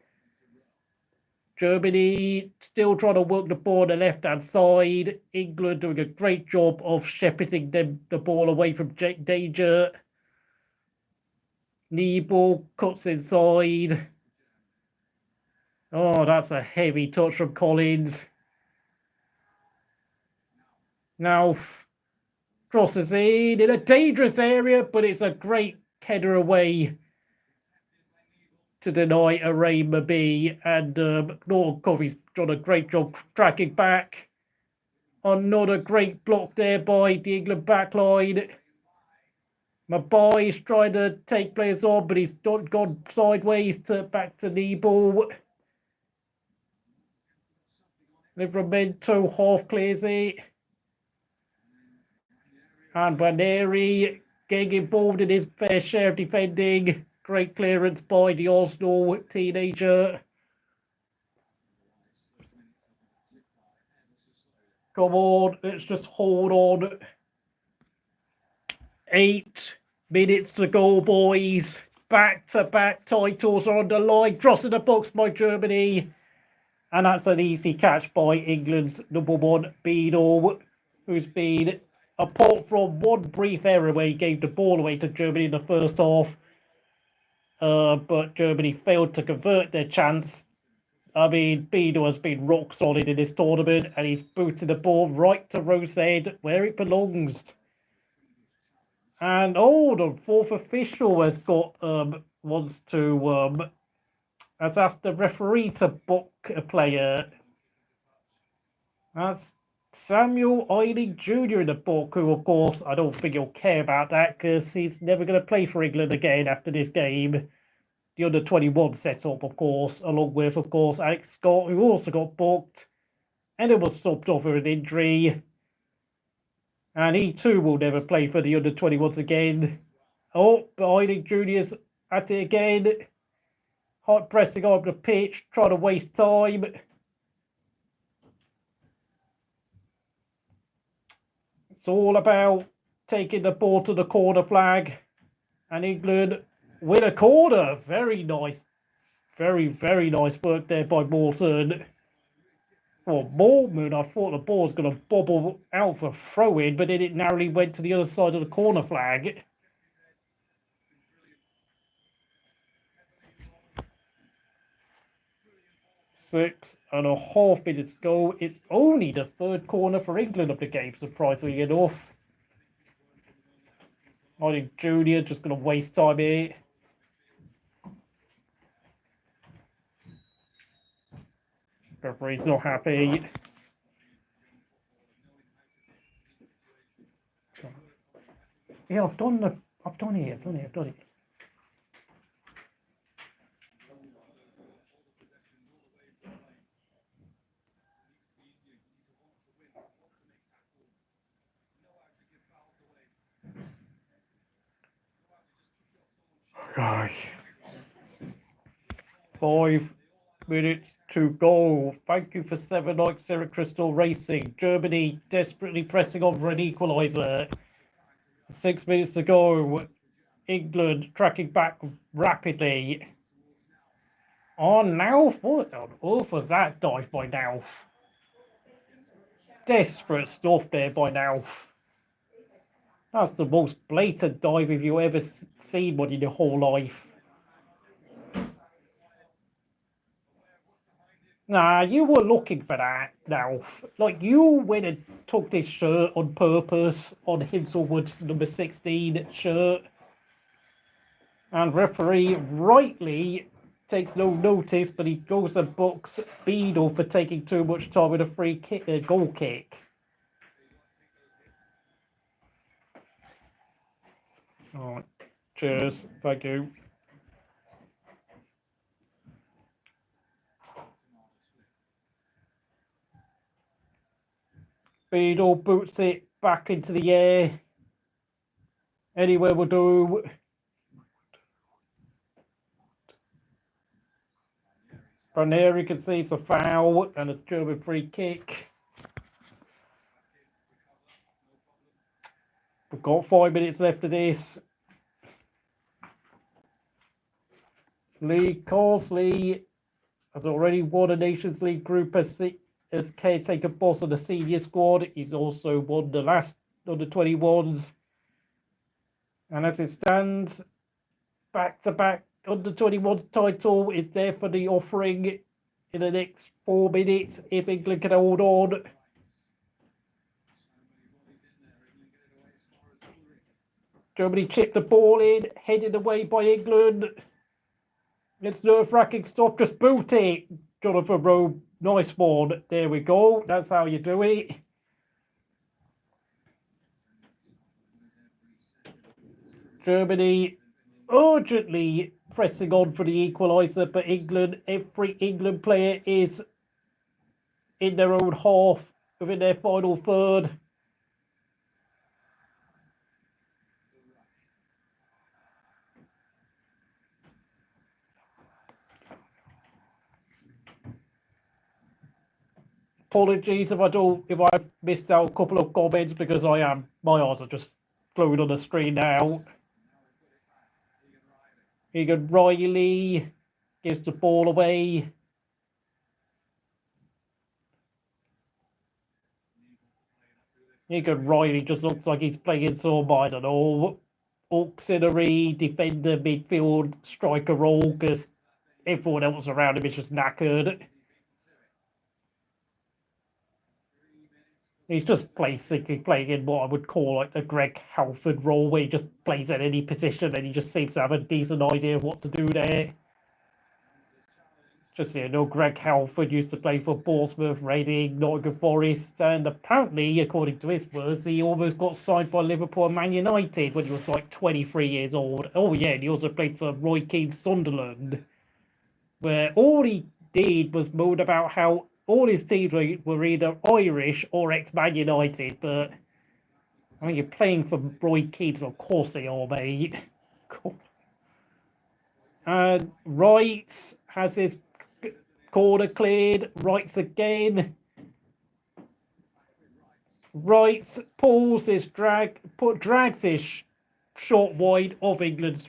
Germany still trying to work the ball on the left-hand side. England doing a great job of shepherding the ball away from danger. Niebel cuts inside. Oh, that's a heavy touch from Collins. Now crosses in a dangerous area, but it's a great header away to deny a Ray Mabee, and Norris done a great job tracking back. Another great block there by the England backline. Mabee is trying to take players on, but he's gone sideways back to Niebel. Livramento half clears it. And Baneri getting involved in his fair share of defending. Great clearance by the Arsenal teenager. Come on, let's just hold on. 8 minutes to go, boys. Back-to-back titles are on the line. Crossing the box by Germany. And that's an easy catch by England's number 1, Beadle, who's been, apart from one brief error where he gave the ball away to Germany in the first half, but Germany failed to convert their chance. I mean, Beadle has been rock solid in this tournament, and he's booted the ball right to Rosehead, where it belongs. And the 4th official has got has asked the referee to book a player. That's Samuel Eiling Jr. in the book, who, of course, I don't think he'll care about that because he's never going to play for England again after this game. The under-21 setup, of course, along with, of course, Alex Scott, who also got booked, and it was subbed off with an injury. And he, too, will never play for the under-21s again. Oh, but Eiling Jr.'s at it again. Hot pressing on the pitch, trying to waste time. It's all about taking the ball to the corner flag. And England win a corner. Very nice. Very, very nice work there by Morton. For Morton, I thought the ball was going to bobble out for throw-in, but then it narrowly went to the other side of the corner flag. Six and a half minutes to go. It's only the 3rd corner for England of the game, surprisingly enough. I think Junior just going to waste time here. Referee's not happy. Yeah, I've done it. Gosh. 5 minutes to go. Thank you for 7 likes, Sarah Crystal Racing. Germany desperately pressing on for an equaliser. 6 minutes to go. England tracking back rapidly. Oh, Nauf. What on earth was that dive by Nauf? Desperate stuff there by Nauf. That's the most blatant dive if you ever seen one in your whole life. Nah, you were looking for that, Alf. Like, you went and took this shirt on purpose, on Hinselwood's number 16 shirt. And referee rightly takes no notice, but he goes and books Beadle for taking too much time with a free kick, goal kick. All right, cheers, thank you. Beadle boots it back into the air. Anywhere will do. Ranieri concedes a foul and a German free kick. We've got 5 minutes left of this. Lee Carsley has already won a Nations League group as caretaker boss of the senior squad. He's also won the last under-21s. And as it stands, back-to-back under-21 title is there for the offering in the next 4 minutes if England can hold on. Germany chipped the ball in, headed away by England. It's nerve-wracking stuff. Just boot it, Jonathan Rowe. Nice one. There we go. That's how you do it. Germany urgently pressing on for the equaliser, but England, every England player is in their own half, within their final third. Apologies if I've missed out a couple of comments because my eyes are just glued on the screen now. Egan Riley gives the ball away. Egan Riley just looks like he's playing some, I don't know, auxiliary defender, midfield, striker role because everyone else around him is just knackered. He's just basically playing in what I would call like a Greg Halford role, where he just plays at any position and he just seems to have a decent idea of what to do there. Just, Greg Halford used to play for Portsmouth, Reading, Nottingham Forest, and apparently, according to his words, he almost got signed by Liverpool and Man United when he was like 23 years old. Oh yeah, and he also played for Roy Keane's Sunderland, where all he did was moan about how all his teams were either Irish or ex-Man United, but I mean, you're playing for Roy Keane, so of course they are, mate. Cool. And Wright has his corner cleared. Wright again. Wright pulls his drags his short wide of England's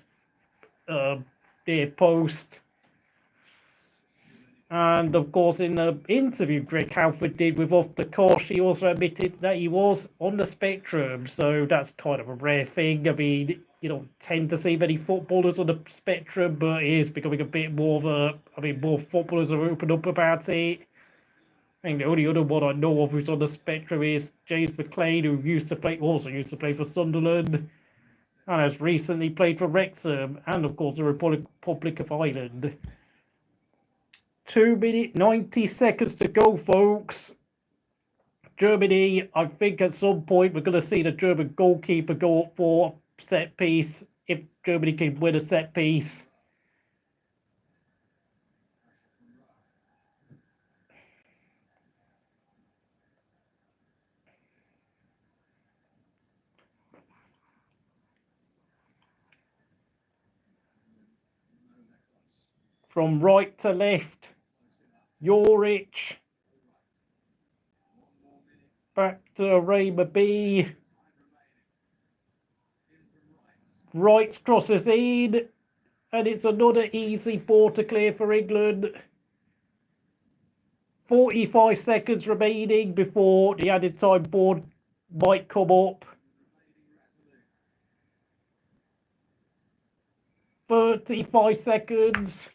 near post. And of course, in the interview Greg Halford did with Off the Course, he also admitted that he was on the spectrum. So that's kind of a rare thing. I mean, you don't tend to see many footballers on the spectrum, but it is becoming a bit more of more footballers are open up about it. I think the only other one I know of who's on the spectrum is James McLean, who also used to play for Sunderland, and has recently played for Wrexham, and of course the Republic of Ireland. 2 minutes, 90 seconds to go, folks. Germany, I think at some point we're going to see the German goalkeeper go up for set piece, if Germany can win a set piece. From right to left, Jorich. Back to Raymer B. Wright crosses in, and it's another easy ball to clear for England. 45 seconds remaining before the added time board might come up. 35 seconds.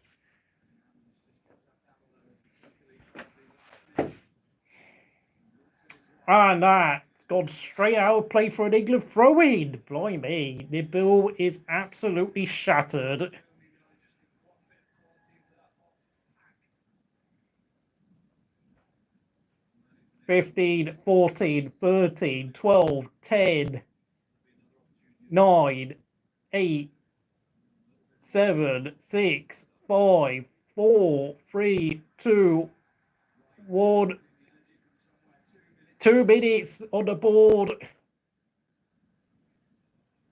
And that's gone straight out, play for an England throw-in. Blimey, the bill is absolutely shattered. "15, 14, 13, 12, 10, 9, 8, 7, 6, 5, 4, 3, 2, 1. 2 minutes on the board.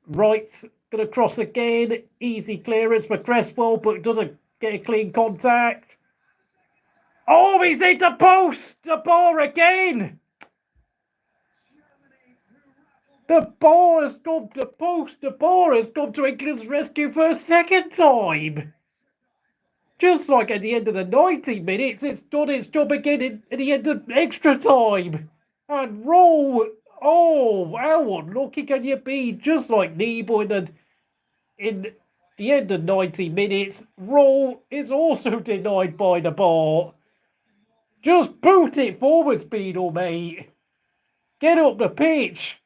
Wright's going to cross again. Easy clearance for Cresswell, but doesn't get a clean contact. Oh, he's hit the post! The bar again! The bar has gone to the post. The bar has gone to England's rescue for a second time. Just like at the end of the 90 minutes, it's done its job again at the end of extra time. And roll. Oh, how unlucky can you be? Just like Nebo in the end of 90 minutes, roll is also denied by the bar. Just boot it forward, Speedo, mate. Get up the pitch.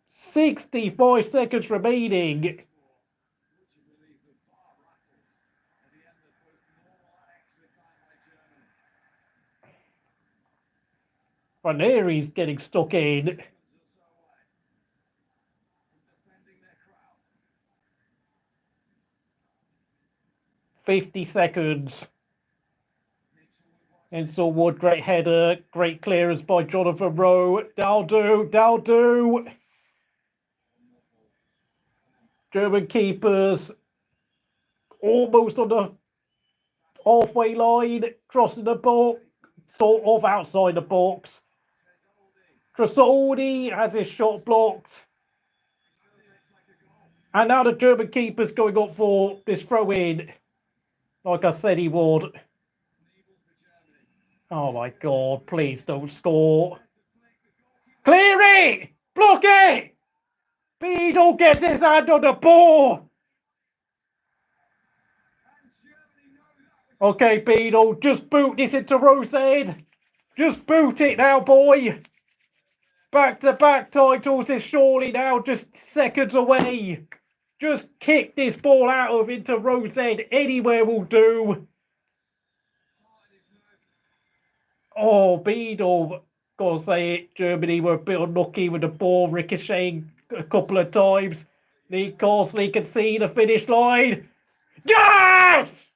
65 seconds remaining. Ranieri's getting stuck in. "50 seconds. Enzo Wood, great header, great clearance by Jonathan Rowe. That'll do. German keepers almost on the halfway line, crossing the box, sort of outside the box. Trasoldi has his shot blocked. And now the German keeper's going up for this throw-in, like I said he would. Oh my God, please don't score. Clear it! Block it! Beadle gets his hand on the ball! Okay, Beadle, just boot this into Rose's head. Just boot it now, boy. Back-to-back titles is surely now just seconds away. Just kick this ball out of into Rose's head. Anywhere will do. Oh, Beadle, gotta say it. Germany were a bit unlucky with the ball ricocheting a couple of times. Lee Carsley can see the finish line. Yes!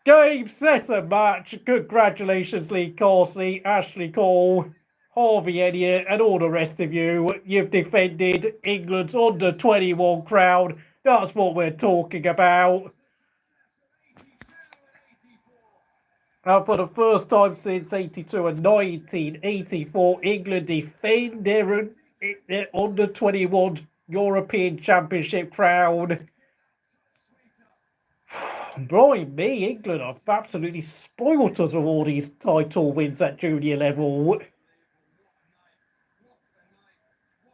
Game, set, and match. Congratulations, Lee Carsley, Ashley Cole, Harvey Elliott, and all the rest of you. You've defended England's under-21 crown. That's what we're talking about. And for the first time since 82 and 1984, England defend their under-21 European Championship crown. Blimey, England have absolutely spoiled us with all these title wins at junior level.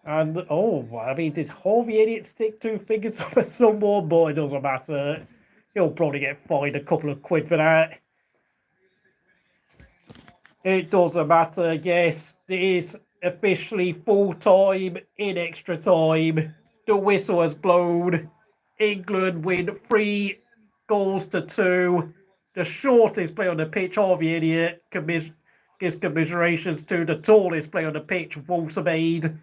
And, I mean, did Harvey Elliott stick 2 fingers up at someone? But it doesn't matter. He'll probably get fined a couple of quid for that. It doesn't matter. Yes, it is officially full-time in extra time. The whistle has blown. England win 3-2. The shortest player on the pitch, Harvey Elliott, gives commiserations to the tallest player on the pitch, Walter Maid.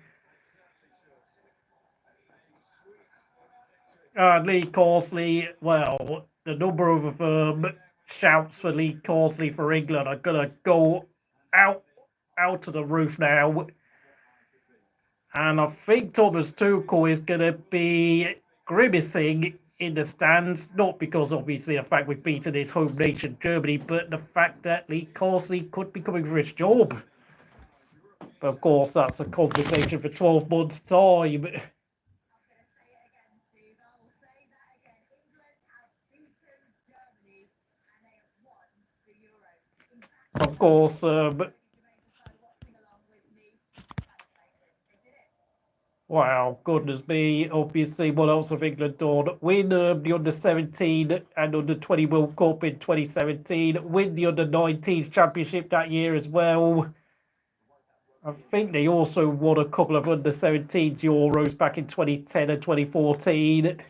And Lee Carsley, well, the number of shouts for Lee Carsley for England are going to go out to the roof now. And I think Thomas Tuchel is going to be grimacing in the stands, not because obviously the fact we've beaten his home nation, Germany, but the fact that Lee Carsley could be coming for his job. But of course, that's a conversation for 12 months' time. Of course, Wow, goodness me. Obviously, what else have England done? Win the under-17 and under-20 World Cup in 2017. Win the under-19 championship that year as well. I think they also won a couple of under-17 Euros back in 2010 and 2014.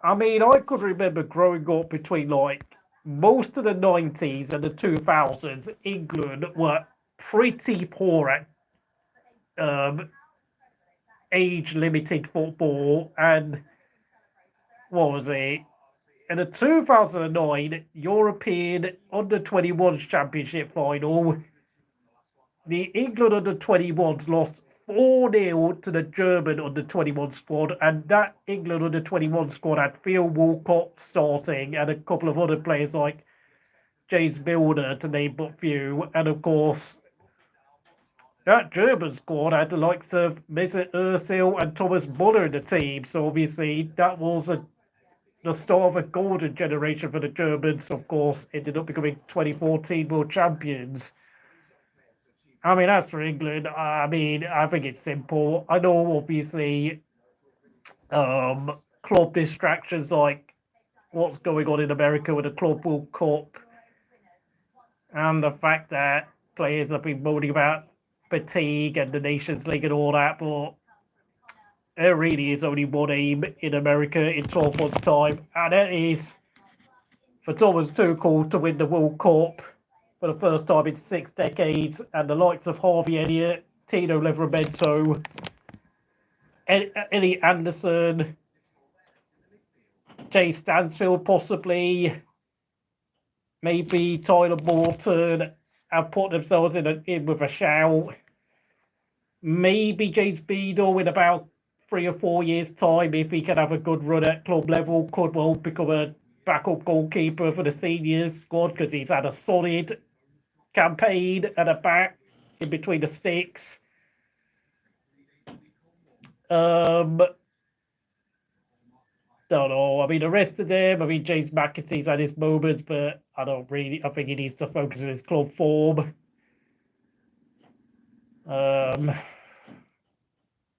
I mean, I could remember growing up between like most of the 90s and the 2000s. England were pretty poor at age-limited football, and what was it? In the 2009 European Under-21s Championship final, the England Under-21s lost 4-0 to the German Under-21 squad, and that England Under-21 squad had Theo Walcott starting and a couple of other players like James Milner, to name but few, and of course that German squad had the likes of Mesut Özil and Thomas Muller in the team, so obviously that was the start of a golden generation for the Germans. Of course, ended up becoming 2014 world champions. I mean, as for England, I mean, I think it's simple. I know, obviously, club distractions like what's going on in America with the Club World Cup and the fact that players have been moaning about fatigue and the Nations League and all that, but there really is only one aim in America in 12 months' time, and that is for Thomas Tuchel to win the World Cup for the first time in 6 decades, and the likes of Harvey Elliott, Tino Livramento, Ellie Anderson, Jay Stansfield possibly, maybe Tyler Morton, have put themselves in with a shout. Maybe James Beadle in about 3 or 4 years' time, if he can have a good run at club level, could well become a backup goalkeeper for the senior squad, because he's had a solid campaign at the back in between the sticks. Don't know. I mean, the rest of them, I mean, James McAtee's had his moments, but I think he needs to focus on his club form. I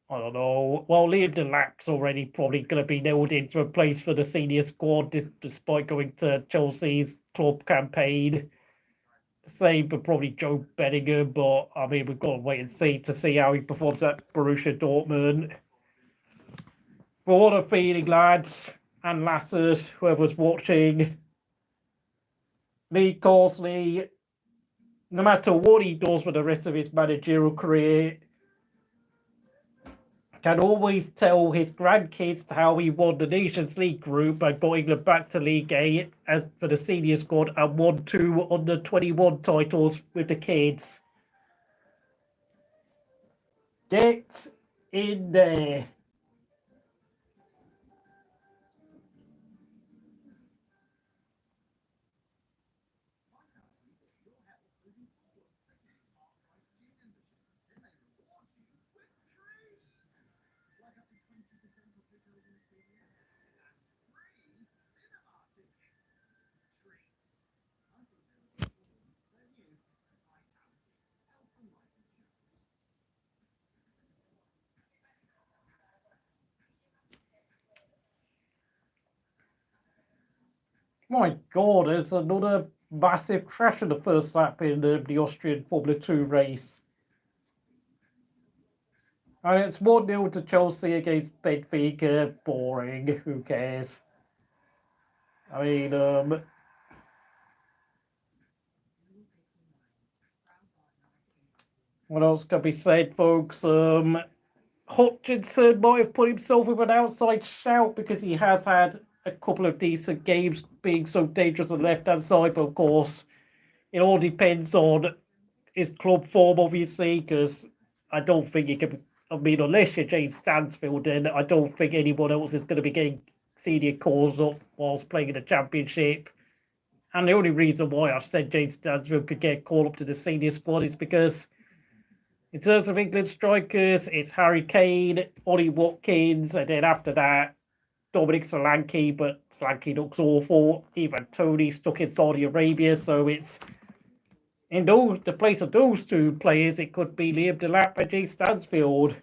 don't know. Well, Liam Delap's already probably going to be nailed into a place for the senior squad, despite going to Chelsea's club campaign. Same for probably Joe Bellingham, but I mean, we've got to wait and see to see how he performs at Borussia Dortmund. But what a feeling, lads and lasses, whoever's watching. Lee Carsley, no matter what he does for the rest of his managerial career, can always tell his grandkids how he won the Nations League group and got England back to League A as for the senior squad and won 2 under-21 titles with the kids. Get in there. My God, there's another massive crash in the first lap in the Austrian Formula 2 race. And it's 1-0 to Chelsea against Benfica. Boring. Who cares? I mean, what else can be said, folks? Hutchinson might have put himself with an outside shout because he has had a couple of decent games being so dangerous on the left-hand side, but of course, it all depends on his club form, obviously, because I don't think he can. I mean, unless you're James Stansfield, then I don't think anyone else is going to be getting senior calls up whilst playing in the Championship. And the only reason why I've said James Stansfield could get called up to the senior squad is because in terms of England strikers, it's Harry Kane, Ollie Watkins, and then after that, Dominic Solanke, but Solanke looks awful. Even Tony stuck in Saudi Arabia, so it's in the place of those two players, it could be Liam Delap and James Stansfield.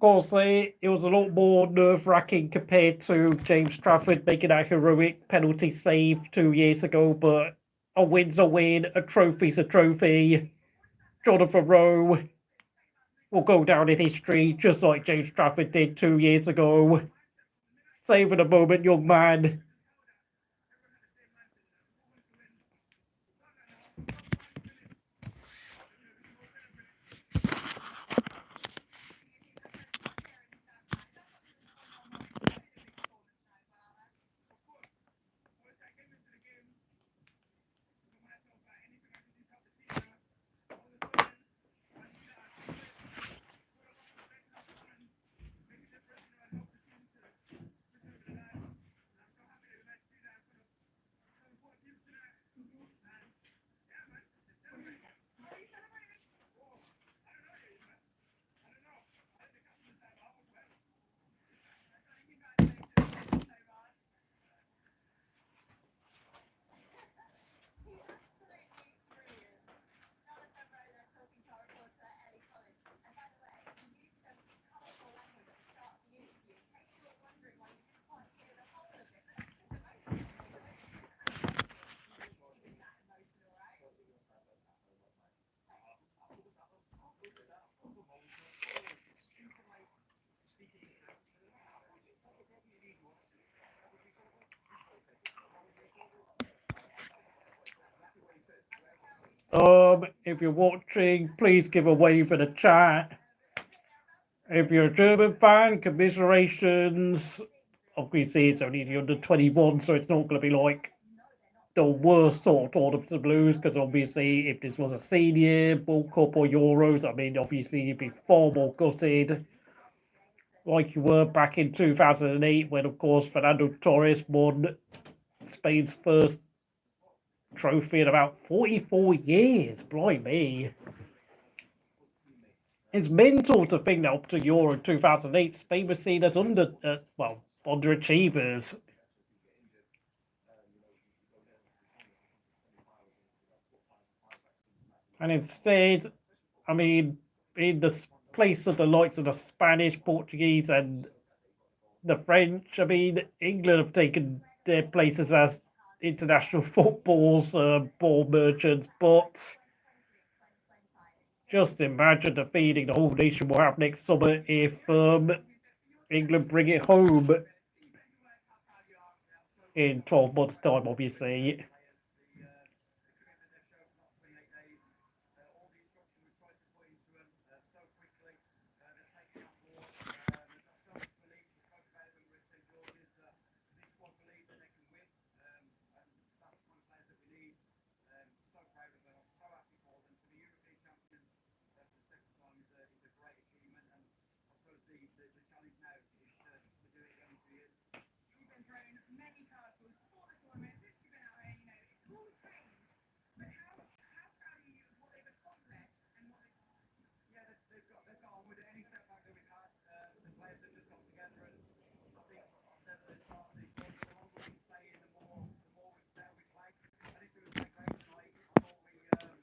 course, it was a lot more nerve-wracking compared to James Trafford making that heroic penalty save 2 years ago, but a win's a win, a trophy's a trophy. Jonathan Rowe will go down in history just like James Trafford did 2 years ago. Savor the moment, young man. If you're watching, please give a wave in the chat. If you're a German fan, commiserations. Obviously, it's only the under 21, so it's not going to be like the worst sort of tournament to lose, because obviously, if this was a senior, World Cup, or Euros, I mean, obviously, you'd be far more gutted, like you were back in 2008, when, of course, Fernando Torres won Spain's first trophy in about 44 years. Blimey. It's mental to think that up to Euro 2008, Spain was seen as underachievers. And instead, I mean, in the place of the likes of the Spanish, Portuguese, and the French, I mean, England have taken their places as international football's ball merchants, but just imagine the feeling the whole nation will have next summer if England bring it home in 12 months' time, obviously.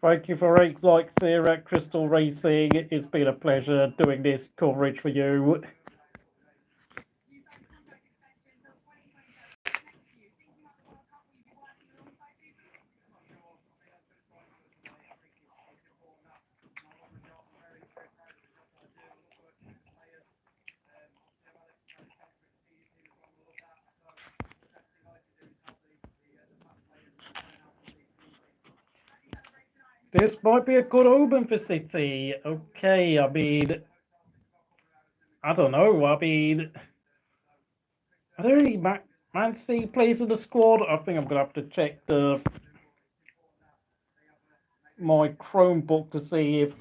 Thank you for 8 likes here at Crystal Racing. It's been a pleasure doing this coverage for you. This might be a good omen for City. Okay, I mean, I don't know. I mean, are there any Man City players in the squad? I think I'm going to have to check my Chromebook to see if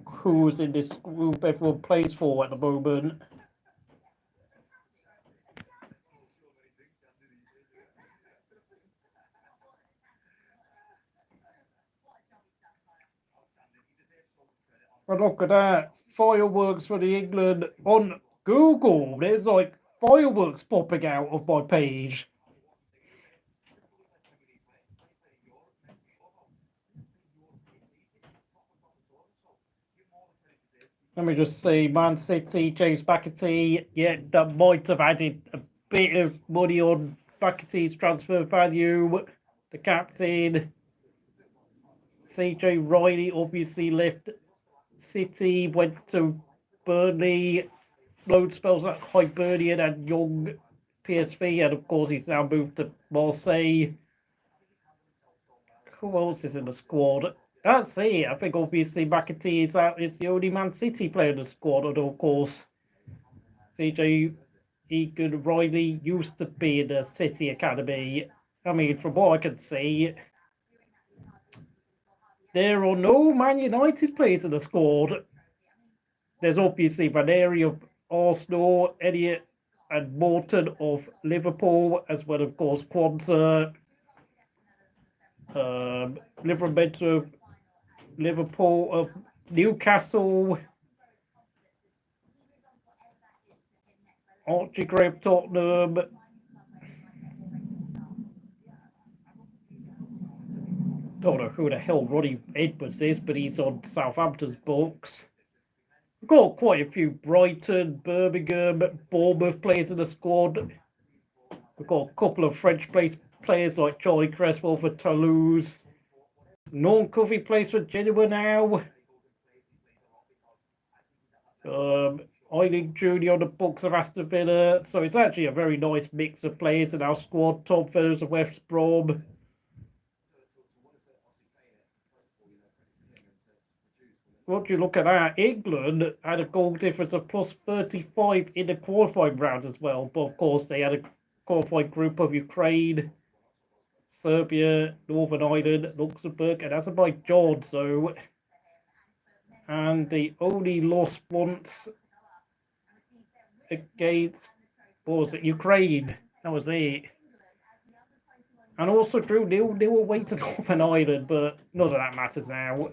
who's in this group everyone plays for at the moment. But look at that. Fireworks for the England on Google. There's like fireworks popping out of my page. Let me just see. Man City, James McAtee. Yeah, that might have added a bit of money on McAtee's transfer value. The captain, CJ Riley, obviously left City, went to Burnley, load spells at Hibernian and Young PSV, and of course he's now moved to Marseille. Who else is in the squad? That's it. I think obviously McAtee is out. It's the only Man City player in the squad, and of course CJ Egan Riley used to be in the City Academy. I mean, from what I can see, there are no Man United players in the squad. There's obviously Vaneri of Arsenal, Elliott and Morton of Liverpool, as well, of course, Kwanzaa, Livramento of Liverpool, of Newcastle, Archie Gray of Tottenham, don't know who the hell Ronnie Edwards is, but he's on Southampton's books. We've got quite a few Brighton, Birmingham, Bournemouth players in the squad. We've got a couple of French players like Charlie Cresswell for Toulouse. Norm Covey plays for Genoa now. Eiling Jr. on the books of Aston Villa. So it's actually a very nice mix of players in our squad. Tom Feathers of West Brom. What you look at that, England had a goal difference of plus 35 in the qualifying round as well. But of course, they had a qualifying group of Ukraine, Serbia, Northern Ireland, Luxembourg, and Azerbaijan. So, and they only lost once against, what was it, Ukraine. That was it. And also drew nil away to Northern Ireland, but none of that matters now.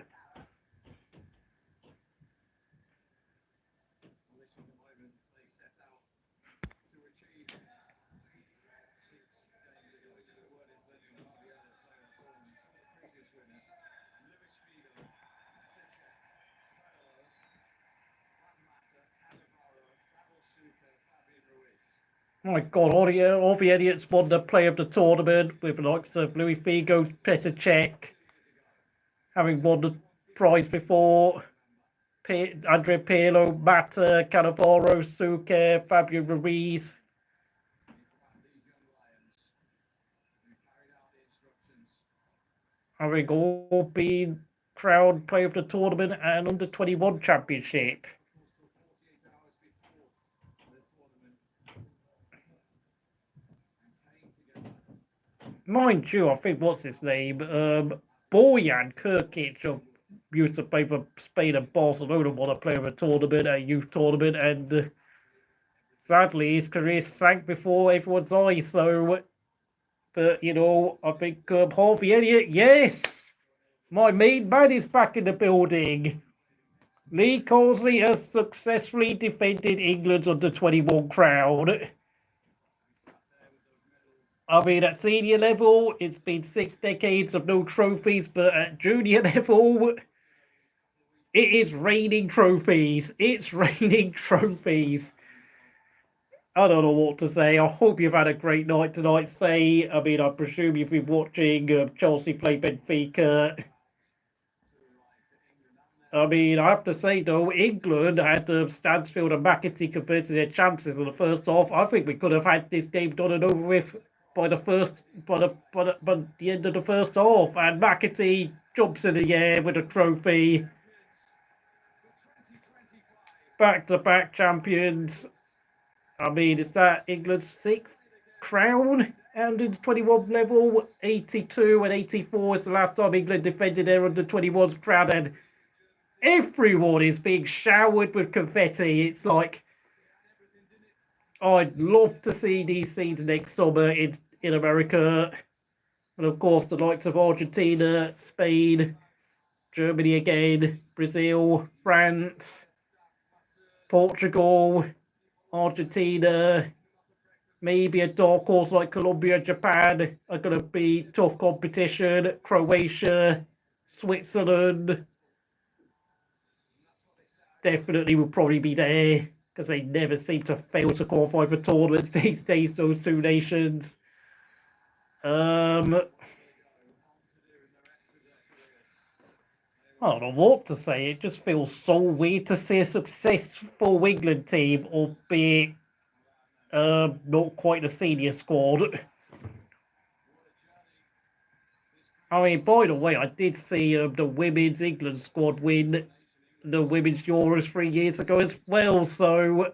Oh my God, all the idiots won the play of the tournament with the likes of Louis Figo, Petr Cech, having won the prize before. Andrea Pirlo, Mata, Cannavaro, Suker, Fabio Ruiz. Having all been crowned player of the tournament and under 21 championship. Mind you, I think, what's his name? Bojan Krkic used to play for Spain and Barcelona, won a player of a tournament, a youth tournament, and sadly his career sank before everyone's eyes. So, but you know, I think Harvey Elliott, yes, my main man is back in the building. Lee Carsley has successfully defended England's under-21 crown. I mean, at senior level, it's been 6 decades of no trophies, but at junior level, it is raining trophies. It's raining trophies. I don't know what to say. I hope you've had a great night tonight, say. I mean, I presume you've been watching Chelsea play Benfica. I mean, I have to say, though, England had Stansfield and McAtee converted their chances in the first half. I think we could have had this game done and over with by the end of the first half, and McAtee jumps in the air with a trophy. Back-to-back champions. I mean, is that England's 6th crown? Under 21 level, 82 and 84 is the last time England defended their under 21's crown, and everyone is being showered with confetti. It's like, I'd love to see these scenes next summer in America. And of course, the likes of Argentina, Spain, Germany again, Brazil, France, Portugal, Argentina, maybe a dark horse like Colombia, Japan are going to be tough competition. Croatia, Switzerland. definitely will probably be there because they never seem to fail to qualify for tournaments these days, those two nations. I don't know what to say. It just feels so weird to see a successful England team, albeit not quite a senior squad. I mean, by the way, I did see the women's England squad win the women's Euros 3 years ago as well. So,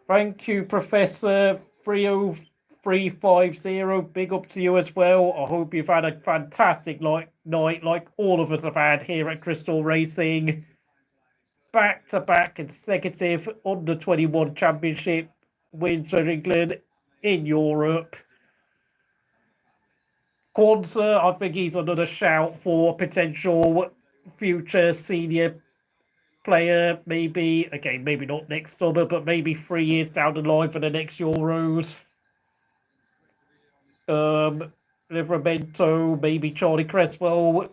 thank you, Professor 30350. Big up to you as well. I hope you've had a fantastic night, like all of us have had here at Crystal Racing. Back-to-back consecutive under-21 championship wins for England in Europe. Kwanzaa, I think he's another shout for potential future senior player. Maybe, again, maybe not next summer, but maybe 3 years down the line for the next Euros. Livramento, maybe Charlie Cresswell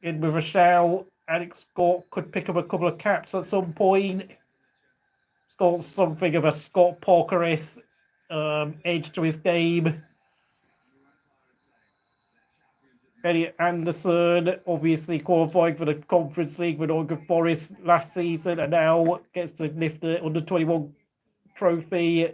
in with a shout. Alex Scott could pick up a couple of caps at some point. He's got something of a Scott Parker-esque edge to his game. Elliot Anderson obviously qualifying for the Conference League with Nottingham Forest last season and now gets to lift the under-21 trophy.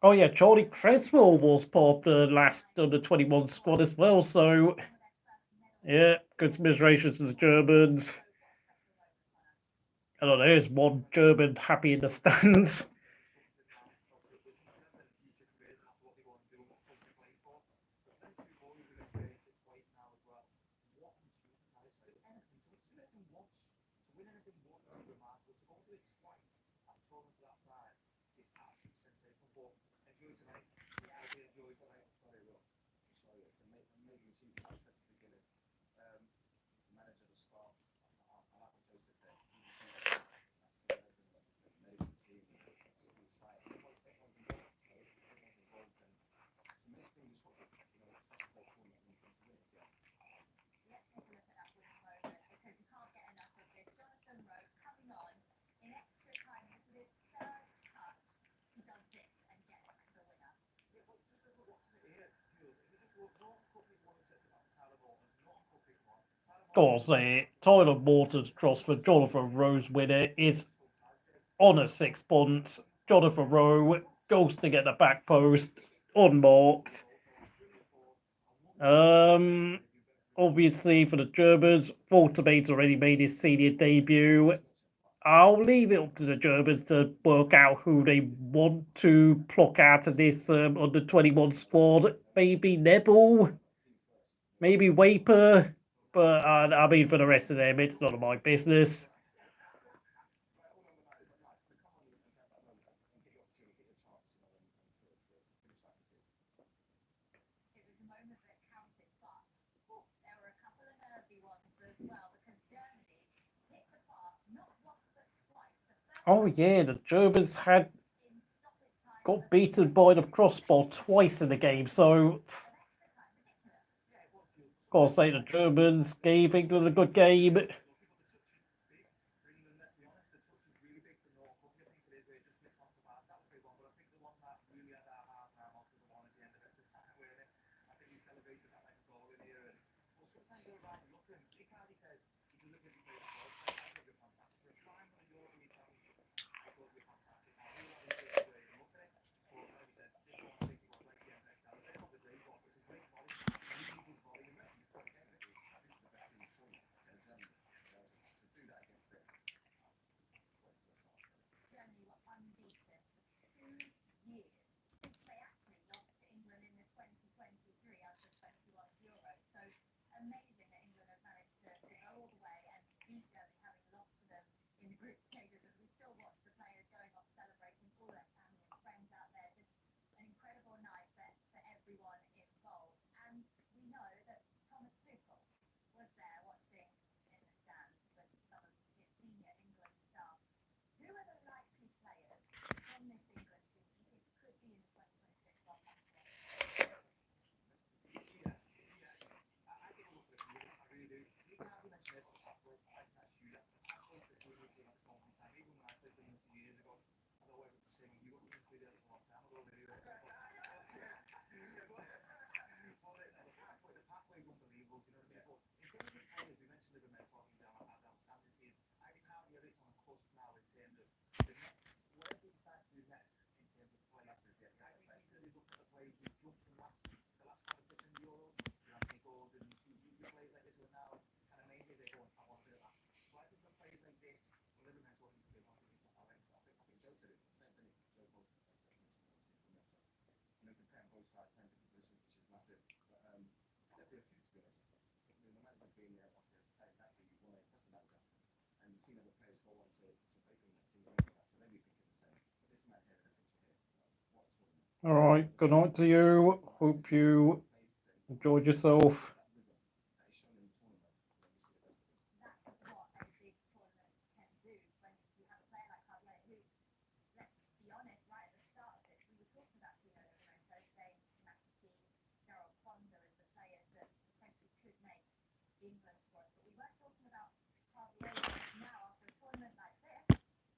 Oh yeah, Charlie Cresswell was part of the last under-21 squad as well, so yeah, good commiserations to the Germans. I don't know, there's one German happy in the stands. Gotta say, Tyler Morton's cross for Jonathan Rowe's winner is on a 6 points. Jonathan Rowe goes to get the back post unmarked. Obviously for the Germans, Voltermate's already made his senior debut. I'll leave it up to the Germans to work out who they want to pluck out of this under-21 squad. Maybe Nebel, maybe Waper. But, I mean, for the rest of them, it's none of my business. Oh, yeah, the Germans got beaten by the crossbar twice in the game, so gotta say the Germans gave England a good game. All right, good night to you. Hope you enjoyed yourself.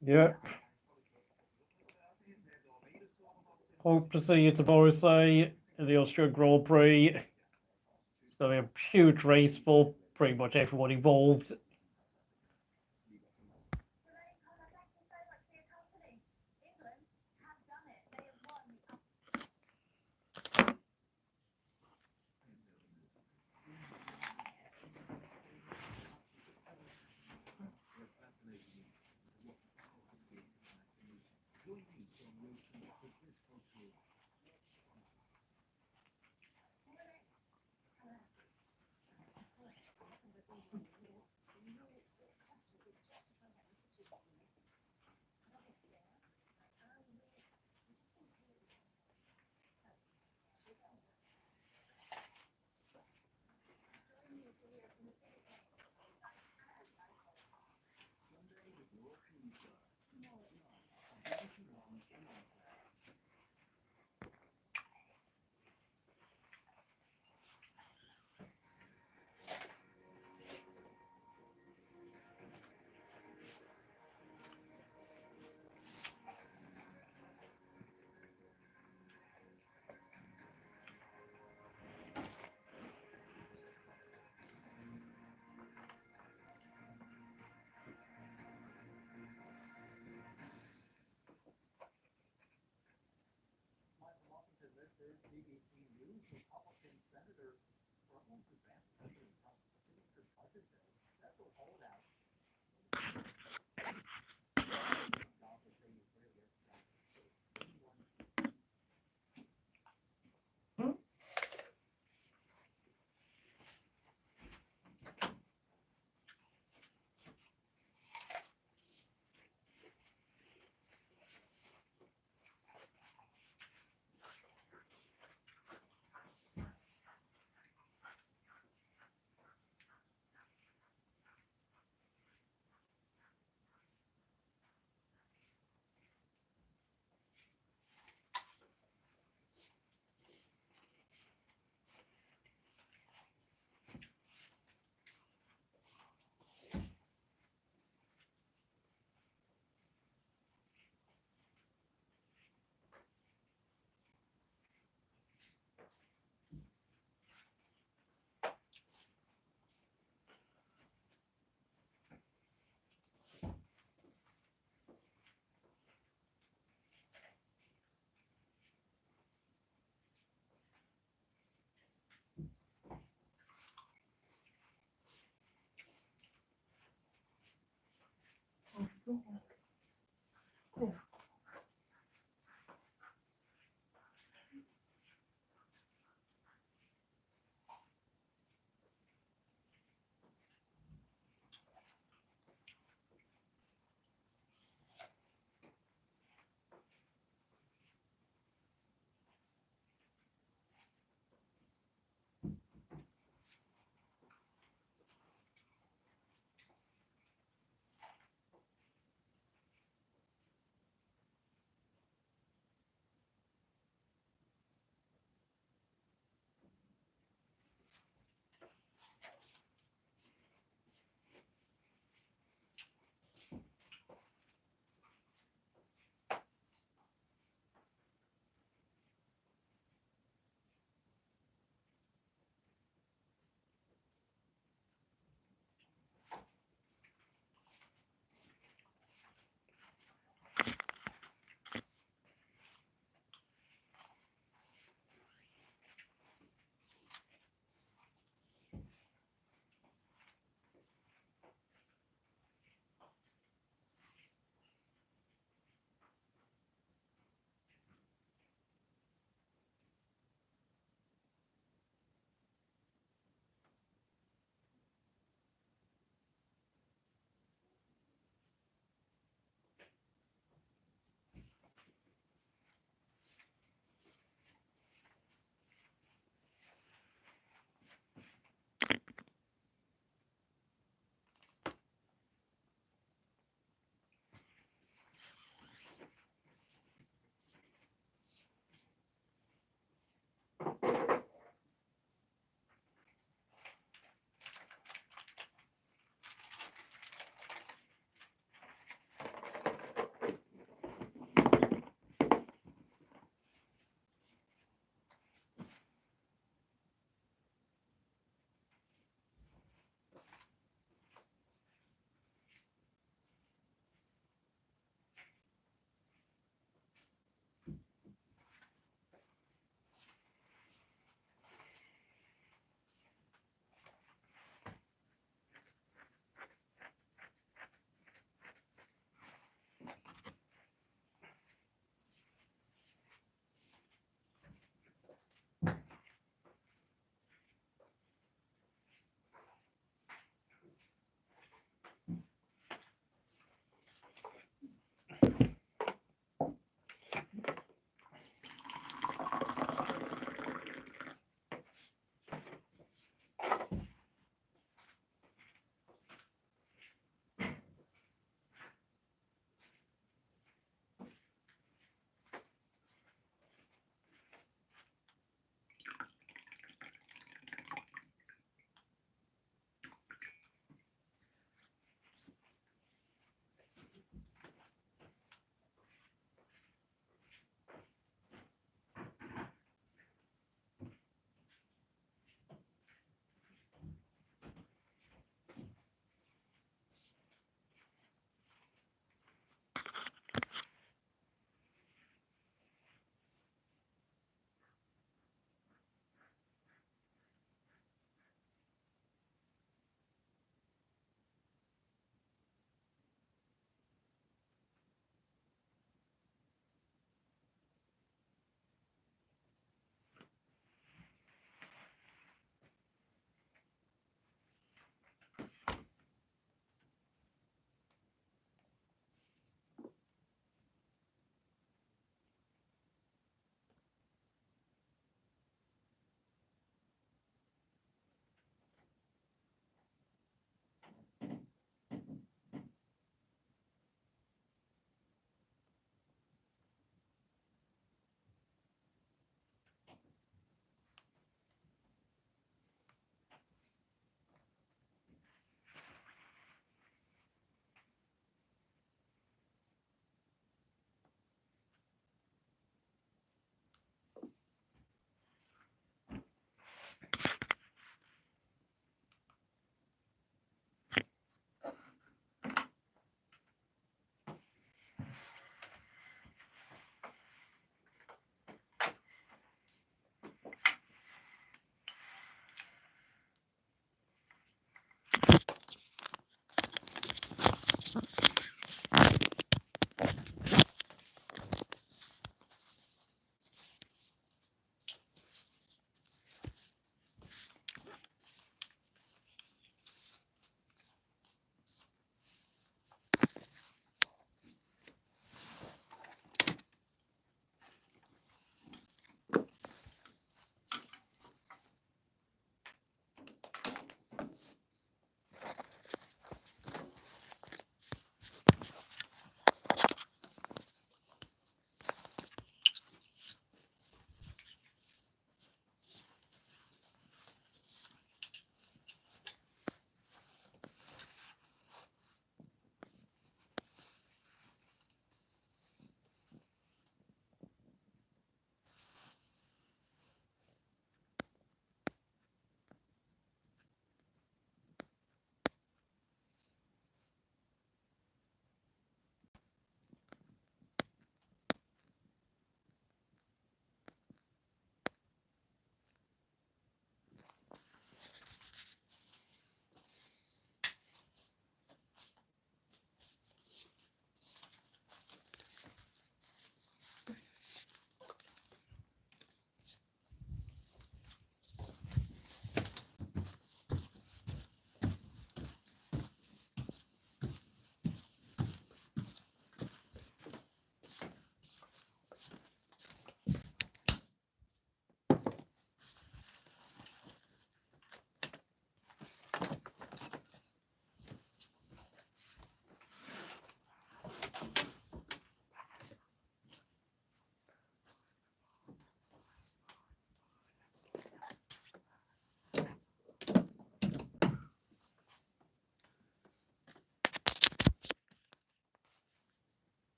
Yeah. Hope to see you tomorrow, say, in the Austrian Grand Prix. It's going to be a huge race for pretty much everyone involved.